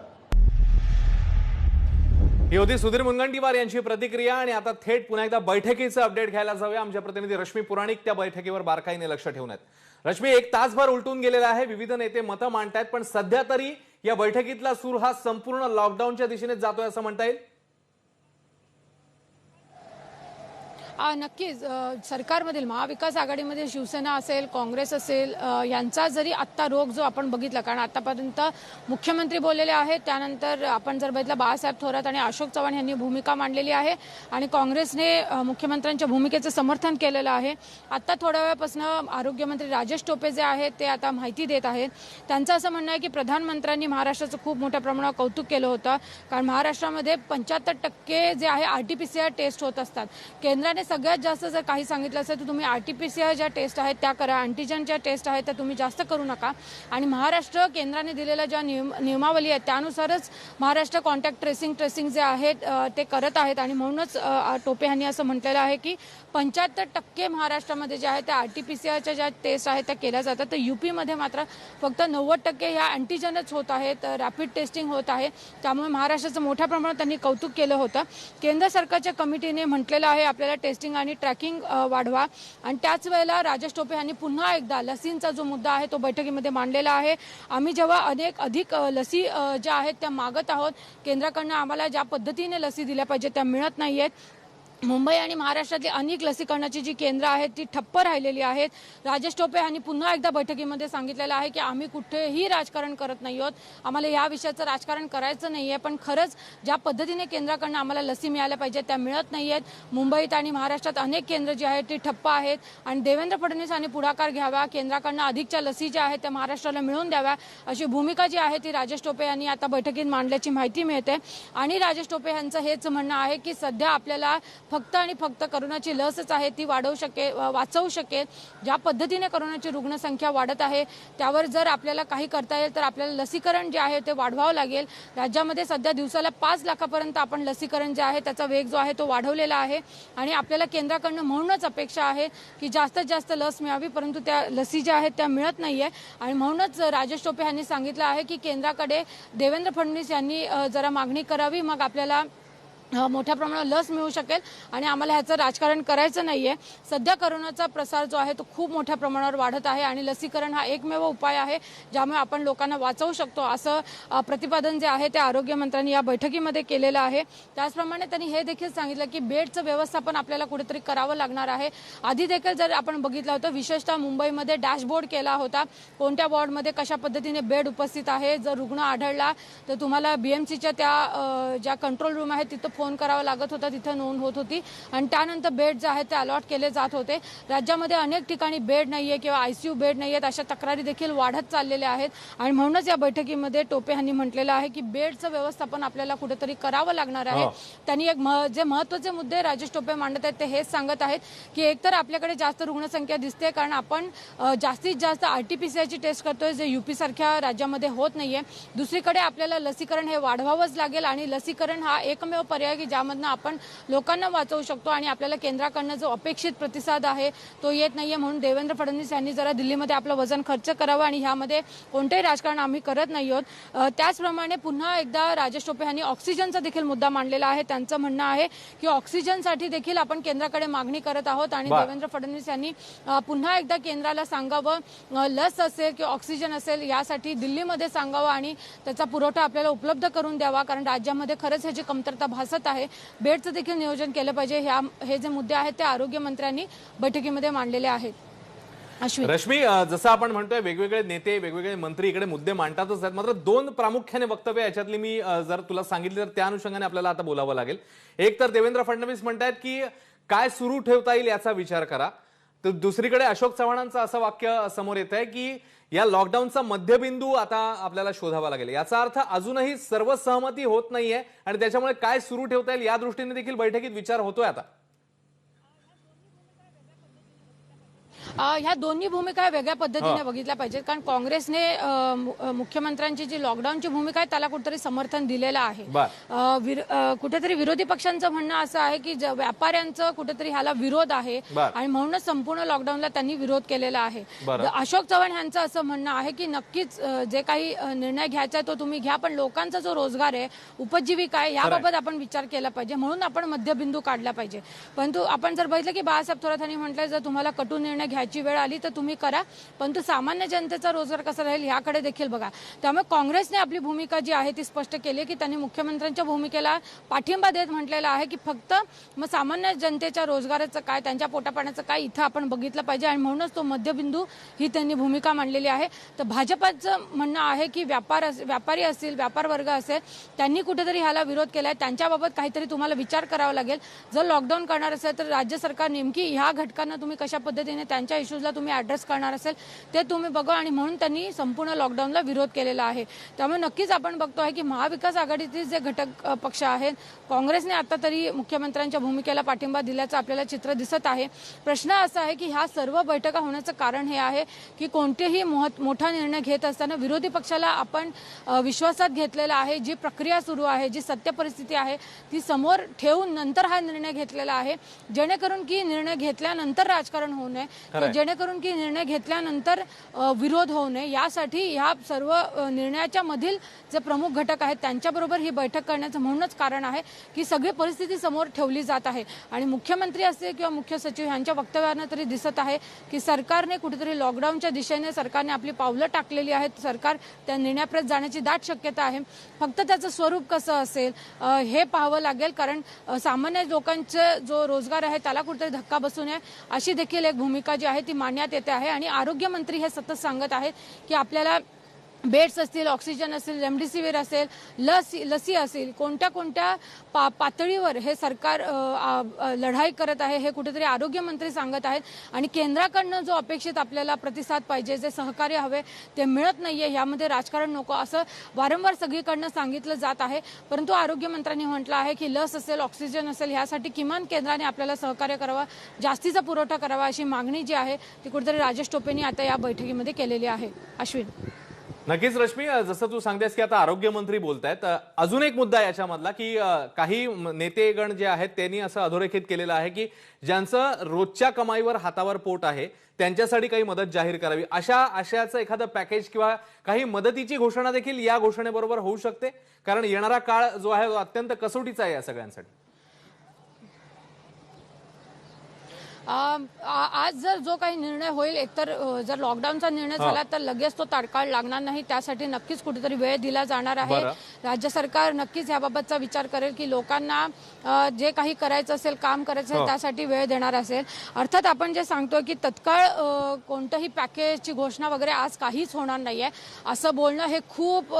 ही होती सुधीर मुनगंटीवार यांची प्रतिक्रिया. आणि आता थेट पुन्हा एकदा बैठकीचं अपडेट घ्यायला जाऊया. आमच्या प्रतिनिधी रश्मी पुराणिक त्या बैठकीवर बारकाईने लक्ष ठेवून आहेत. रश्मी, 1 तासभर उलटून गेलेला आहे, विविध नेते मतं मांडतायत, पण सध्या तरी या बैठकीतला सूर हा संपूर्ण लॉकडाऊनच्या दिशेने जातोय असं म्हणता येईल. नक्कीच सरकारमधील महाविकास आघाडीमध्ये शिवसेना असेल, काँग्रेस असेल, यांचा जरी आत्ता रोग जो आपण बघितला, कारण आतापर्यंत मुख्यमंत्री बोललेले आहेत, त्यानंतर आपण जर बघितलं बाळासाहेब थोरात आणि अशोक चव्हाण यांनी भूमिका मांडलेली आहे आणि काँग्रेसने मुख्यमंत्र्यांच्या भूमिकेचं समर्थन केलेलं आहे. आत्ता थोड्या वेळापासून आरोग्यमंत्री राजेश टोपे जे आहेत ते आता माहिती देत आहेत. त्यांचं असं म्हणणं आहे की प्रधानमंत्र्यांनी महाराष्ट्राचं खूप मोठ्या प्रमाणावर कौतुक केलं होतं, कारण महाराष्ट्रामध्ये 75% जे आहे RT-PCR टेस्ट होत असतात. केंद्राने सगळ्यात जास्त जर काही सांगितलं असेल तर तुम्ही RT-PCR ज्या टेस्ट आहेत त्या करा, अँटीजन ज्या टेस्ट आहेत त्या तुम्ही जास्त करू नका. आणि महाराष्ट्र केंद्राने दिलेल्या ज्या नियमावली आहेत त्यानुसारच महाराष्ट्र कॉन्टॅक्ट ट्रेसिंग जे आहेत ते करत आहेत. आणि म्हणूनच टोपे यांनी असं म्हटलेलं आहे की 75% महाराष्ट्रामध्ये जे आहे त्या RT-PCRच्या ज्या टेस्ट आहेत त्या केल्या जातात, तर UP-मध्ये मात्र फक्त 90% ह्या अँटीजनच होत आहेत, रॅपिड टेस्टिंग होत आहे. त्यामुळे महाराष्ट्राचं मोठ्या प्रमाणात त्यांनी कौतुक केलं होतं. केंद्र सरकारच्या कमिटीने म्हटलेलं आहे आपल्याला टेस्टिंग आणि ट्रॅकिंग वाढवा. आणि त्याच वेळेला राजेश टोपे यांनी पुन्हा एकदा लसींचा जो मुद्दा आहे तो बैठकीमध्ये मांडलेला आहे. आम्ही जेव्हा अधिक लसी ज्या आहेत त्या मागत आहोत, केंद्राकडनं आम्हाला ज्या पद्धतीने लसी दिल्या पाहिजे त्या मिळत नाहीयेत. मुंबई आणि महाराष्ट्रातली अनेक लसीकरणाची जी केंद्र आहेत ती ठप्प राहिलेली आहेत. राजेश टोपे यांनी पुन्हा एकदा बैठकीमध्ये सांगितलेलं आहे की आम्ही कुठेही राजकारण करत नाही आहोत, आम्हाला या विषयाचं राजकारण करायचं नाहीये, पण खरंच ज्या पद्धतीने केंद्राकडनं आम्हाला लसी मिळाल्या पाहिजे त्या मिळत नाहीयेत. मुंबईत आणि महाराष्ट्रात अनेक केंद्र जी आहेत ती ठप्प आहेत आणि देवेंद्र फडणवीस यांनी पुढाकार घ्यावा, केंद्राकडनं अधिकच्या लसी ज्या आहेत त्या महाराष्ट्राला मिळवून द्याव्या, अशी भूमिका जी आहे ती राजेश टोपे यांनी आता बैठकीत मांडल्याची माहिती मिळते. आणि राजेश टोपे यांचं हेच म्हणणं आहे की सध्या आपल्याला फक्त आणि फक्त करोनाची लसच आहे ती वाचवू शकेल. ज्या पद्धतीने करोनाची रुग्णसंख्या वाढत आहे त्यावर जर आपल्याला काही करता येईल तर आपल्याला लसीकरण जे आहे ते वाढवावं लागेल. राज्यामध्ये सध्या दिवसाला 5 लाखापर्यंत आपण लसीकरण जे आहे त्याचा वेग जो आहे तो वाढवलेला आहे आणि आपल्याला केंद्राकडनं म्हणूनच अपेक्षा आहे की जास्तीत जास्त लस मिळावी, परंतु त्या लसी ज्या आहेत त्या मिळत नाहीये. आणि म्हणूनच राजेश टोपे यांनी सांगितलं आहे की केंद्राकडे देवेंद्र फडणवीस यांनी जरा मागणी करावी, मग आपल्याला मोठ्या प्रमाणात लस मिळू शकेल आणि आम्हाला ह्याचं राजकारण करायचं नाहीये. सध्या करोनाचा प्रसार जो आहे तो खूप मोठ्या प्रमाणावर वाढत आहे आणि लसीकरण हा एकमेव उपाय आहे ज्यामुळे आपण लोकांना वाचवू शकतो, असं प्रतिपादन जे आहे ते आरोग्यमंत्र्यांनी या बैठकीमध्ये केलेलं आहे. त्याचप्रमाणे त्यांनी हे देखील सांगितलं की बेडचं व्यवस्थापन आपल्याला कुठेतरी करावं लागणार आहे. आधी देखील जर आपण बघितलं होतं, विशेषतः मुंबईमध्ये डॅशबोर्ड केला होता कोणत्या वॉर्डमध्ये कशा पद्धतीने बेड उपस्थित आहे. जर रुग्ण आढळला तर तुम्हाला BMCच्या त्या ज्या कंट्रोल रूम आहेत तिथं फोन करावा लागत होता, तिथं नोंद होत होती आणि त्यानंतर बेड जे आहेत ते अलॉट केले जात होते. राज्यामध्ये अनेक ठिकाणी बेड नाहीये किंवा ICU बेड नाहीयेत, अशा तक्रारी देखील वाढत चाललेल्या आहेत. आणि म्हणूनच या बैठकीमध्ये टोपे यांनी म्हटलेलं आहे की बेडचं व्यवस्थापन आपल्याला कुठेतरी करावं लागणार आहे. त्यांनी जे महत्त्वाचे मुद्दे राजेश टोपे मांडत आहेत ते हेच सांगत आहेत की एकतर आपल्याकडे जास्त रुग्णसंख्या दिसते कारण आपण जास्तीत जास्त RT-PCRची टेस्ट करतोय जे UP सारख्या राज्यामध्ये होत नाहीये. दुसरीकडे आपल्याला लसीकरण हे वाढवावंच लागेल आणि लसीकरण हा एकमेव पर्याय की ज्यामधनं आपण लोकांना वाचवू शकतो आणि आपल्याला केंद्राकडनं जो अपेक्षित प्रतिसाद आहे तो येत नाहीये. म्हणून देवेंद्र फडणवीस यांनी जरा दिल्लीमध्ये आपलं वजन खर्च करावं आणि ह्यामध्ये कोणतेही राजकारण आम्ही करत नाही आहोत. त्याचप्रमाणे पुन्हा एकदा राजेश टोपे यांनी ऑक्सिजनचा देखील मुद्दा मांडलेला आहे. त्यांचं म्हणणं आहे की ऑक्सिजनसाठी देखील आपण केंद्राकडे मागणी करत आहोत आणि देवेंद्र फडणवीस यांनी पुन्हा एकदा केंद्राला सांगावं, लस असेल किंवा ऑक्सिजन असेल यासाठी दिल्लीमध्ये सांगावं आणि त्याचा पुरवठा आपल्याला उपलब्ध करून द्यावा, कारण राज्यामध्ये खरंच ह्याची कमतरता भासत आहे. बेडचं देखील नियोजन केलं पाहिजे. हे जे मुद्दे आहेत ते आरोग्यमंत्र्यांनी बैठकीमध्ये मांडलेले आहेत. रश्मी, जसं आपण म्हणतोय वेगवेगळे नेते वेगवेगळे मंत्री इकडे मुद्दे मांडतातच आहेत, मात्र 2 प्रामुख्याने वक्तव्य याच्यातली मी जर तुला सांगितली तर त्या अनुषंगाने आपल्याला आता बोलावं लागेल. एक तर देवेंद्र फडणवीस म्हणतायत की काय सुरू ठेवता येईल याचा विचार करा, तर दुसरीकडे अशोक चव्हाणांचं असं वाक्य समोर येत आहे की या लॉकडाऊनचा मध्यबिंदू आता आपल्याला शोधावा लागेल. याचा अर्थ अजूनही सर्व सहमती होत नाहीये आणि त्याच्यामुळे काय सुरू ठेवता येईल या दृष्टीने देखील बैठकीत विचार होतोय आता. ह्या दोन्ही भूमिका वेगळ्या पद्धतीने बघितल्या पाहिजेत, कारण काँग्रेसने मुख्यमंत्र्यांची जी लॉकडाऊनची भूमिका आहे त्याला कुठेतरी समर्थन दिलेलं आहे. कुठेतरी विरोधी पक्षांचं म्हणणं असं आहे की व्यापाऱ्यांचं कुठेतरी ह्याला विरोध आहे आणि म्हणूनच संपूर्ण लॉकडाऊनला त्यांनी विरोध केलेला आहे. अशोक चव्हाण यांचं असं म्हणणं आहे की नक्कीच जे काही निर्णय घ्यायचा आहे तो तुम्ही घ्या, पण लोकांचा जो रोजगार आहे, उपजीविका आहे, याबाबत आपण विचार केला पाहिजे, म्हणून आपण मध्यबिंदू काढला पाहिजे. परंतु आपण जर बघितलं की बाळासाहेब थोरात यांनी म्हटलं जर तुम्हाला कटू निर्णय घ्यायचे करायची वेळ आली तर तुम्ही करा, परंतु सामान्य जनतेचा रोजगार कसा राहील याकडे देखील बघा. त्यामुळे काँग्रेसने आपली भूमिका जी आहे ती स्पष्ट केली की त्यांनी मुख्यमंत्र्यांच्या भूमिकेला पाठिंबा देत म्हटलेलं आहे की फक्त मग सामान्य जनतेच्या रोजगाराचं काय, त्यांच्या पोटापाण्याचं काय इथं आपण बघितलं पाहिजे आणि म्हणूनच तो मध्यबिंदू ही त्यांनी भूमिका मांडलेली आहे. तर भाजपचं म्हणणं आहे की व्यापारी असतील, व्यापार वर्ग असेल, त्यांनी कुठेतरी ह्याला विरोध केलाय, त्यांच्याबाबत काहीतरी तुम्हाला विचार करावा लागेल. जर लॉकडाऊन करणार असेल तर राज्य सरकार नेमकी ह्या घटकांना तुम्ही कशा पद्धतीने त्यांच्या इश्यूजला तुम्ही ॲड्रेस करणार असेल ते तुम्ही बघा आणि म्हणून त्यांनी संपूर्ण लॉकडाऊनला विरोध केलेला आहे. त्यामुळे नक्कीच आपण बघतो आहे की महाविकास आघाडीतील जे घटक पक्ष आहेत, काँग्रेसने आता तरी मुख्यमंत्र्यांच्या भूमिकेला पाठिंबा दिल्याचं आपल्याला चित्र दिसत आहे. प्रश्न असा आहे की ह्या सर्व बैठका होण्याचं कारण हे आहे की कोणतेही मोठा निर्णय घेत असताना विरोधी पक्षाला आपण विश्वासात घेतलेला आहे. जी प्रक्रिया सुरू आहे, जी सत्य परिस्थिती आहे ती समोर ठेवून नंतर हा निर्णय घेतलेला आहे, जेणेकरून की निर्णय घेतल्यानंतर राजकारण होऊ नये, जेणेकरून की निर्णय घेतल्यानंतर विरोध होऊ नये, यासाठी ह्या सर्व निर्णयाच्या मधील जे प्रमुख घटक आहेत त्यांच्याबरोबर ही बैठक करण्याचं म्हणूनच कारण आहे की सगळी परिस्थिती समोर ठेवली जात आहे. आणि मुख्यमंत्री असतील किंवा मुख्य सचिव यांच्या वक्तव्यानं तरी दिसत आहे की सरकारने कुठेतरी लॉकडाऊनच्या दिशेने सरकारने आपली पावलं टाकलेली आहेत. सरकार त्या निर्णयाप्रत जाण्याची दाट शक्यता आहे. फक्त त्याचं स्वरूप कसं असेल हे पाहावं लागेल, कारण सामान्य लोकांचा जो रोजगार आहे त्याला कुठेतरी धक्का बसू नये अशी देखील एक भूमिका जी आहे ती मांडण्यात येते आहे. आणि आरोग्यमंत्री हे सतत सांगत आहेत की आपल्याला बेड्स असतील, ऑक्सिजन असेल, रेमडेसिवीर असेल, लसी असेल, कोणत्या पातळीवर हे सरकार लढाई करत आहे हे कुठेतरी आरोग्यमंत्री सांगत आहेत. आणि केंद्राकडनं जो अपेक्षित आपल्याला प्रतिसाद पाहिजे, जे सहकार्य हवे ते मिळत नाहीये, यामध्ये राजकारण नको असं वारंवार सगळीकडनं सांगितलं जात आहे. परंतु आरोग्यमंत्र्यांनी म्हटलं आहे की लस असेल, ऑक्सिजन असेल, यासाठी किमान केंद्राने आपल्याला सहकार्य करावा, जास्तीचा पुरवठा करावा अशी मागणी जी आहे ती कुठेतरी राजेश टोपेंनी आता या बैठकीमध्ये केलेली आहे. अश्विन. नक्कीच रश्मी, जसं तू सांगतेस की आता आरोग्यमंत्री बोलतायत, अजून एक मुद्दा याच्यामधला की काही नेतेगण जे आहेत त्यांनी असं अधोरेखित केलेलं आहे की ज्यांचं रोजच्या कमाईवर हातावर पोट आहे त्यांच्यासाठी काही मदत जाहीर करावी, अशाचं एखादं पॅकेज किंवा काही मदतीची घोषणा देखील या घोषणेबरोबर होऊ शकते, कारण येणारा काळ जो आहे तो अत्यंत कसोटीचा आहे या सगळ्यांसाठी. आज जर जो काही निर्णय होईल, एकतर जर लॉकडाऊनचा निर्णय झाला तर लगेच तो तात्काळ लागणार नाही, त्यासाठी नक्कीच कुठेतरी वेळ दिला जाणार आहे. राज्य सरकार नक्कीच याबाबतचा विचार करेल की लोकांना जे काही करायचं असेल, काम करायचं असेल त्यासाठी वेळ देणार असेल. अर्थात आपण जे सांगतोय की तत्काळ कोणतंही पॅकेजची घोषणा वगैरे आज काहीच होणार नाहीये असं बोलणं हे खूप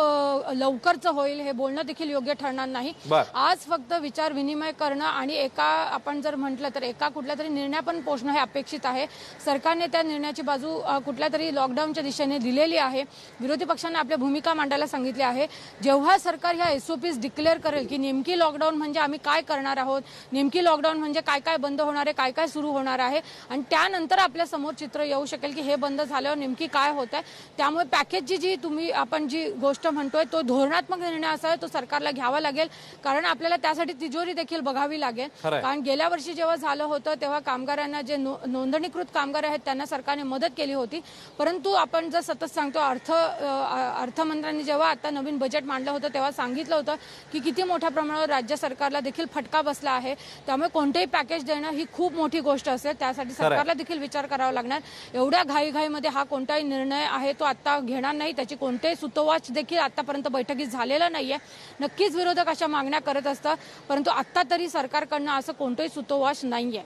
लवकरचं होईल, हे बोलणं देखील योग्य ठरणार नाही. आज फक्त विचार विनिमय करणं आणि आपण जर म्हटलं तर एका कुठल्या तरी निर्णयापर्यंत पोहोचणं हे अपेक्षित आहे. सरकारने त्या निर्णयाची बाजू कुठल्या तरी लॉकडाऊनच्या दिशेने दिलेली आहे. विरोधी पक्षांना आपल्या भूमिका मांडायला सांगितली आहे. जेव्हा सरकार ह्या SOPs डिक्लेअर करेल की नेमकी लॉकडाऊन म्हणजे आम्ही काय करणार आहोत, नेमकी लॉकडाऊन म्हणजे काय काय बंद होणार आहे, काय काय सुरू होणार आहे, आणि त्यानंतर आपल्या समोर चित्र येऊ शकेल की हे बंद झाल्यावर नेमकी काय होत आहे. त्यामुळे पॅकेजची आपण जी गोष्ट म्हणतोय तो धोरणात्मक निर्णय असावा, तो सरकारला घ्यावा लागेल, कारण आपल्याला त्यासाठी तिजोरी देखील बघावी लागेल. कारण गेल्या वर्षी जेव्हा झालं होतं तेव्हा कामगारांना, जे नोंदणीकृत कामगार आहेत त्यांना सरकारने मदत केली होती. परंतु आपण जर सतत सांगतो, अर्थमंत्र्यांनी जेव्हा आता नवीन बजेट मांडलं होतं तेव्हा सांगितलं होतं की किती मोठ्या प्रमाणावर राज्य सरकारला देखील फटका बसला आहे. त्यामुळे कोणतेही पॅकेज देणं ही खूप मोठी गोष्ट असेल, त्यासाठी सरकारला देखील विचार करावा लागणार. एवढ्या घाईघाईमध्ये हा कोणताही निर्णय आहे तो आता घेणार नाही, त्याची कोणतेही सुतोवाच देखील आतापर्यंत बैठकीत झालेला नाहीये. नक्कीच विरोधक अशा मागण्या करत असतात, परंतु आता तरी सरकारकडनं असं कोणतंही सुतोवाच नाहीये.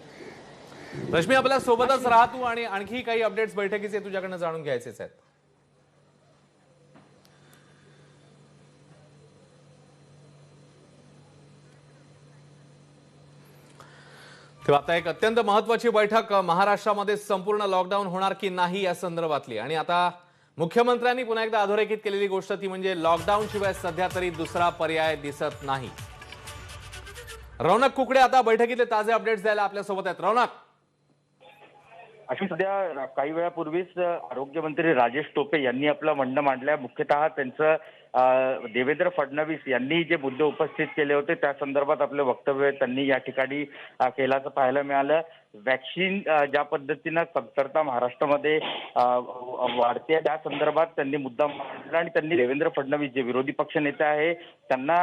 रश्मी, आपल्या सोबतच राहा तू, आणि आणखी काही अपडेट्स बैठकीचे तुझ्याकडनं जाणून घ्यायचेच आहेत. तेव्हा आता एक अत्यंत महत्वाची बैठक महाराष्ट्रामध्ये संपूर्ण लॉकडाऊन होणार की नाही या संदर्भातली, आणि आता मुख्यमंत्र्यांनी पुन्हा एकदा अधोरेखित केलेली गोष्ट ती म्हणजे लॉकडाऊन शिवाय सध्या तरी दुसरा पर्याय दिसत नाही. रौनक कुकडे आता बैठकीतले ताजे अपडेट्स द्यायला आपल्या सोबत आहेत. रौनक. अश्विन, सध्या काही वेळापूर्वीच आरोग्यमंत्री राजेश टोपे यांनी आपलं म्हणणं मांडलंय. मुख्यतः त्यांचं देवेंद्र फडणवीस यांनी जे मुद्दे उपस्थित केले होते त्या संदर्भात आपलं वक्तव्य त्यांनी या ठिकाणी केल्याचं पाहायला मिळालं. वॅक्सिन ज्या पद्धतीनं कमतरता महाराष्ट्रामध्ये वाढते त्या संदर्भात त्यांनी मुद्दा मांडला आणि त्यांनी देवेंद्र फडणवीस जे विरोधी पक्ष नेते आहे त्यांना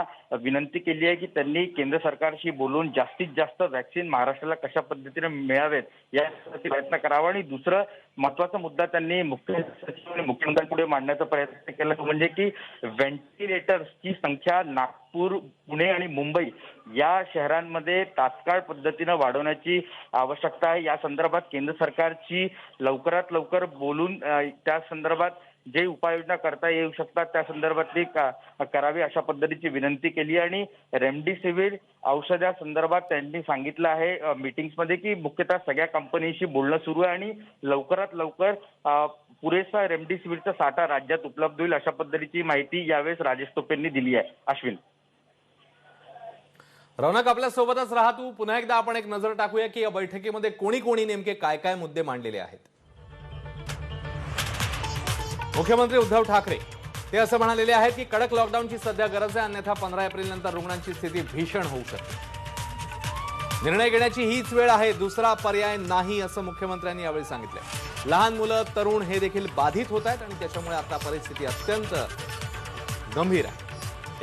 विनंती केली आहे की त्यांनी केंद्र सरकारशी बोलून जास्तीत जास्त वॅक्सिन महाराष्ट्राला कशा पद्धतीने मिळावेत यासाठी प्रयत्न करावा। आणि दुसरं महत्वाचा मुद्दा त्यांनी मुख्य सचिव आणि मुख्यमंत्र्यांपुढे मांडण्याचा प्रयत्न केला तो म्हणजे की व्हेंटिलेटर्सची संख्या नागपूर, पुणे आणि मुंबई या शहरांमध्ये तात्काळ पद्धतीनं वाढवण्याची आवश्यकता आहे। या संदर्भात केंद्र सरकारची लवकरात लवकर बोलून त्या संदर्भात जे उपाययोजना करता येऊ शकतात त्या संदर्भातली करावी अशा पद्धतीची विनंती केली। आणि रेमडेसिवीर औषधा संदर्भात त्यांनी सांगितलं आहे मीटिंग्समध्ये की मुख्यतः सगळ्या कंपनीशी बोलणं सुरू आहे आणि लवकरात लवकर पुरेसा रेमडेसिवीरचा साठा राज्यात उपलब्ध होईल अशा पद्धतीची माहिती यावेळेस राजेश टोपेंनी दिली आहे। अश्विन, रौनक आपल्या सोबतच राहा तू। पुन्हा एकदा आपण एक नजर टाकूया की या बैठकीमध्ये कोणी कोणी नेमके काय काय मुद्दे मांडलेले आहेत। मुख्यमंत्री उद्धव ठाकरे ते असं म्हणालेले आहेत की कडक लॉकडाऊनची सध्या गरज आहे, अन्यथा 15 एप्रिल नंतर रुग्णांची स्थिती भीषण होऊ शकते। निर्णय घेण्याची हीच वेळ आहे, दुसरा पर्याय नाही असं मुख्यमंत्र्यांनी यावेळी सांगितलं। लहान मुलं, तरुण हे देखील बाधित होत आहेत आणि त्याच्यामुळे आता परिस्थिती अत्यंत गंभीर आहे।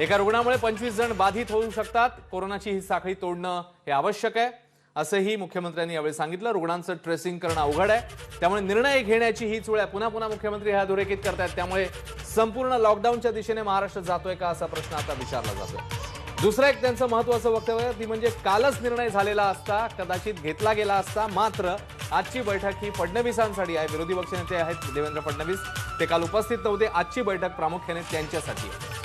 एका रुग्णामुळे 25 जण बाधित होऊ शकतात। कोरोनाची ही साखळी तोडणं हे आवश्यक आहे असंही मुख्यमंत्र्यांनी यावेळी सांगितलं। रुग्णांचं ट्रेसिंग करणं अवघड आहे, त्यामुळे निर्णय घेण्याची हीच वेळ आहे। पुन्हा पुन्हा मुख्यमंत्री ह्या अधोरेखित करतायत, त्यामुळे संपूर्ण लॉकडाऊनच्या दिशेने महाराष्ट्र जातोय का असा प्रश्न आता विचारला जातोय। दुसरं एक त्यांचं महत्त्वाचं वक्तव्य ती म्हणजे कालच निर्णय झालेला असता, कदाचित घेतला गेला असता, मात्र आजची बैठक ही फडणवीसांसाठी आहे। विरोधी पक्षनेते आहेत देवेंद्र फडणवीस, ते काल उपस्थित नव्हते। आजची बैठक प्रामुख्याने त्यांच्यासाठी आहे।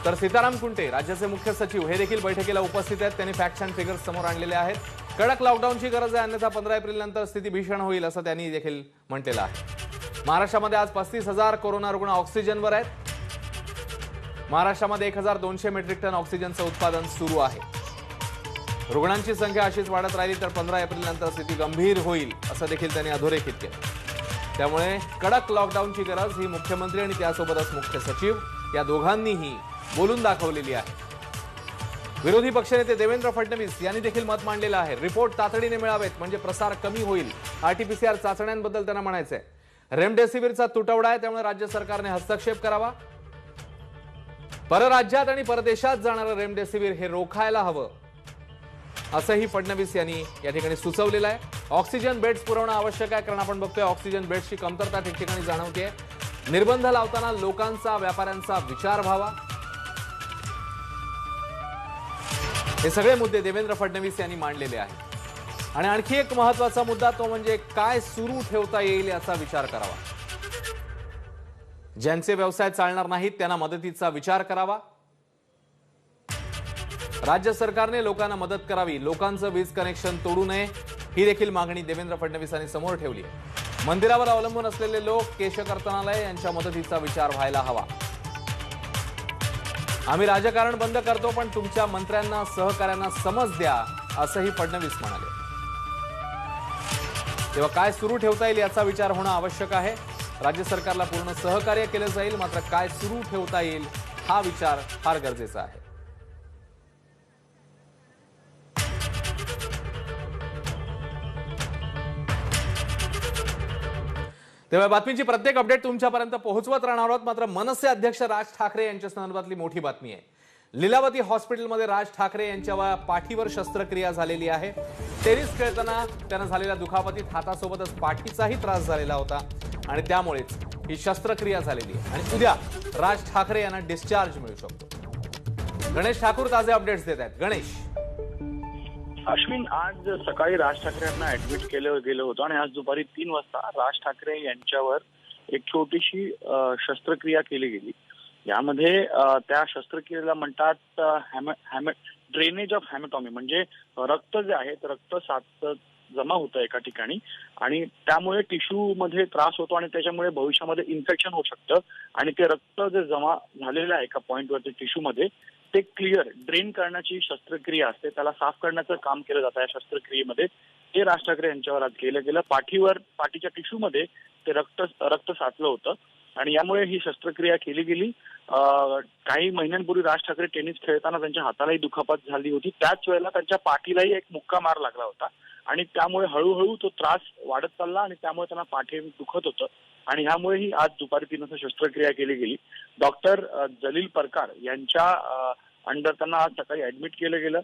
तर सीताराम कुंटे राज्याचे मुख्य सचिव हे देखील बैठकीला उपस्थित आहेत। त्यांनी फॅक्ट्स अँड फिगर्स समोर आणलेले आहेत। कडक लॉकडाऊनची गरज आहे, अन्यथा 15 एप्रिल नंतर स्थिती भीषण होईल असं त्यांनी देखील म्हटलेलं आहे। महाराष्ट्रामध्ये आज 35,000 कोरोना रुग्ण ऑक्सिजनवर आहेत। महाराष्ट्रामध्ये 1,200 मेट्रिक टन ऑक्सिजनचं उत्पादन सुरू आहे। रुग्णांची संख्या अशीच वाढत राहिली तर 15 एप्रिल नंतर स्थिती गंभीर होईल असं देखील त्यांनी अधोरेखित केलं। त्यामुळे कडक लॉकडाऊनची गरज ही मुख्यमंत्री आणि त्यासोबतच मुख्य सचिव या दोघांनीही बोलून दाखवलेली आहे। विरोधी पक्षनेते देवेंद्र फडणवीस यांनी देखील मत मांडलेलं आहे। रिपोर्ट तातडीने मिळावेत म्हणजे प्रसार कमी होईल। आरटीपीसीआर चाचण्यांबद्दल त्यांना म्हणायचंय। रेमडेसिवीरचा तुटवडा आहे, त्यामुळे राज्य सरकारने हस्तक्षेप करावा। परराज्यात आणि परदेशात जाणारं रेमडेसिवीर हे रोखायला हवं असंही फडणवीस यांनी या ठिकाणी सुचवलेलं आहे। ऑक्सिजन बेड्स पुरवणं आवश्यक आहे, कारण आपण बघतोय ऑक्सिजन बेड्सची कमतरता ठिकठिकाणी जाणवते। निर्बंध लावताना लोकांचा, व्यापाऱ्यांचा विचार व्हावा। हे सगळे मुद्दे देवेंद्र फडणवीस यांनी मांडलेले आहेत। आणि आणखी एक महत्त्वाचा मुद्दा तो म्हणजे काय सुरू ठेवता येईल याचा विचार करावा। ज्यांचे व्यवसाय चालणार नाहीत त्यांना मदतीचा विचार करावा। राज्य सरकारने लोकांना मदत करावी, लोकांचं वीज कनेक्शन तोडू नये ही देखील मागणी देवेंद्र फडणवीसांनी समोर ठेवली आहे। मंदिरावर अवलंबून असलेले लोक, केशकर्तनालय यांच्या मदतीचा विचार व्हायला हवा। आम्ही राजकारण बंद करतो, पण तुमच्या मंत्र्यांना, सहकाऱ्यांना समज द्या असंही फडणवीस म्हणाले। तेव्हा काय सुरू ठेवता येईल याचा विचार होणं आवश्यक आहे। राज्य सरकारला पूर्ण सहकार्य केलं जाईल, मात्र काय सुरू ठेवता येईल हा विचार फार गरजेचा आहे। तेव्हा बातमीची प्रत्येक अपडेट तुमच्यापर्यंत पोहोचवत राहणार आहोत। मात्र मनसे अध्यक्ष राज ठाकरे यांच्या संदर्भातली मोठी बातमी आहे। लीलावती हॉस्पिटलमध्ये राज ठाकरे यांच्या पाठीवर शस्त्रक्रिया झालेली आहे। टेनिस खेळताना त्यांना झालेल्या दुखापतीत हातासोबतच पाठीचाही त्रास झालेला होता आणि त्यामुळेच ही शस्त्रक्रिया झालेली आहे। आणि उद्या राज ठाकरे यांना डिस्चार्ज मिळू शकतो। गणेश ठाकूर ताजे अपडेट्स देत आहेत। गणेश, अश्विन, आज सकाळी राज ठाकरे यांना ऍडमिट केलं गेलं होतं आणि आज दुपारी 3 वाजता राज ठाकरे यांच्यावर एक छोटीशी शस्त्रक्रिया केली गेली। यामध्ये त्या शस्त्रक्रियेला म्हणतात ड्रेनेज ऑफ हॅमेटॉमी, म्हणजे रक्त जे आहे रक्त सात जमा होतं एका ठिकाणी आणि त्यामुळे टिश्यू मध्ये त्रास होतो आणि त्याच्यामुळे भविष्यामध्ये इन्फेक्शन होऊ शकतं आणि ते रक्त जे जमा झालेलं आहे एका पॉइंटवरती टिश्यू मध्ये ते क्लिअर ड्रेन करण्याची शस्त्रक्रिया असते, त्याला साफ करण्याचं काम केलं जातं या शस्त्रक्रियेमध्ये। ते राज ठाकरे यांच्यावर आज केलं गेलं। पाठीच्या टिश्यू मध्ये ते रक्त साचलं होतं आणि यामुळे ही शस्त्रक्रिया केली गेली. काही महिन्यांपूर्वी राज ठाकरे टेनिस खेळताना त्यांच्या हातालाही दुखापत झाली होती. त्याच वेळेला त्यांच्या पाठीलाही एक मुक्का मार लागला होता आणि त्यामुळे हळूहळू तो त्रास वाढत चालला आणि त्यामुळे त्यांना पाठी दुखत होतं आणि ह्यामुळे ही आज दुपारी 3 वाजता शस्त्रक्रिया केली गेली. डॉक्टर जलील परकार यांच्या अंडर त्यांना आज सकाळी ऍडमिट केलं गेलं.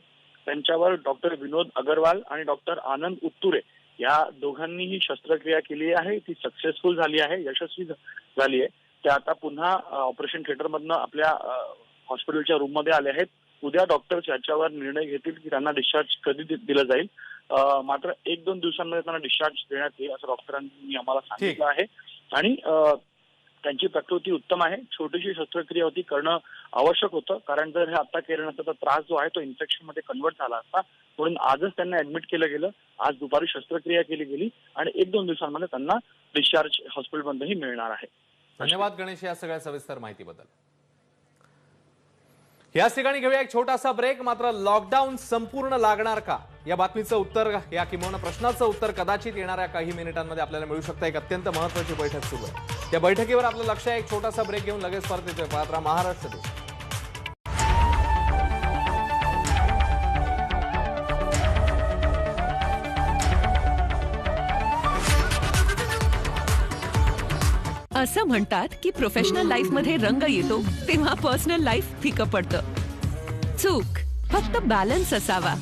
त्यांच्यावर डॉक्टर विनोद अगरवाल आणि डॉक्टर आनंद उत्तुरे या दोघांनी ही शस्त्रक्रिया केली आहे. ती सक्सेसफुल झाली आहे, यशस्वी झाली आहे. ते आता पुन्हा ऑपरेशन थिएटर मधनं आपल्या हॉस्पिटलच्या रूम मध्ये आले आहेत. उद्या डॉक्टर्स याच्यावर निर्णय घेतील की त्यांना डिस्चार्ज कधी दिलं जाईल. मात्र 1-2 दिवसांमध्ये त्यांना डिस्चार्ज देण्यात येईल असं डॉक्टरांनी आम्हाला सांगितलं आहे आणि त्यांची प्रकृती उत्तम आहे. छोटीशी शस्त्रक्रिया होती, करणं आवश्यक होतं, कारण जर हे आता केलं नसतं तर त्रास जो आहे तो इन्फेक्शन मध्ये कन्वर्ट झाला असता. म्हणून आजच त्यांना ऍडमिट केलं गेलं. आज दुपारी शस्त्रक्रिया केली गेली आणि 1-2 दिवसांमध्ये त्यांना डिस्चार्ज हॉस्पिटलमध्येही मिळणार आहे. धन्यवाद गणेश या सगळ्या सविस्तर माहितीबद्दल. याच ठिकाणी घेऊया एक छोटासा ब्रेक. मात्र लॉकडाऊन संपूर्ण लागणार का या बातमीचं उत्तर, या किंवा प्रश्नाचं उत्तर कदाचित येणाऱ्या काही मिनिटांमध्ये आपल्याला मिळू शकतं. एक अत्यंत महत्त्वाची बैठक सुरू आहे. त्या बैठकीवर आपलं लक्ष आहे. एक छोटासा ब्रेक घेऊन लगेच परत येतोय. पाहत राहा महाराष्ट्र देश. असं म्हणतात की प्रोफेशनल लाईफ मध्ये रंग येतो तेव्हा पर्सनल लाईफ फिकं पडतं. चूक, फक्त बॅलन्स असावा.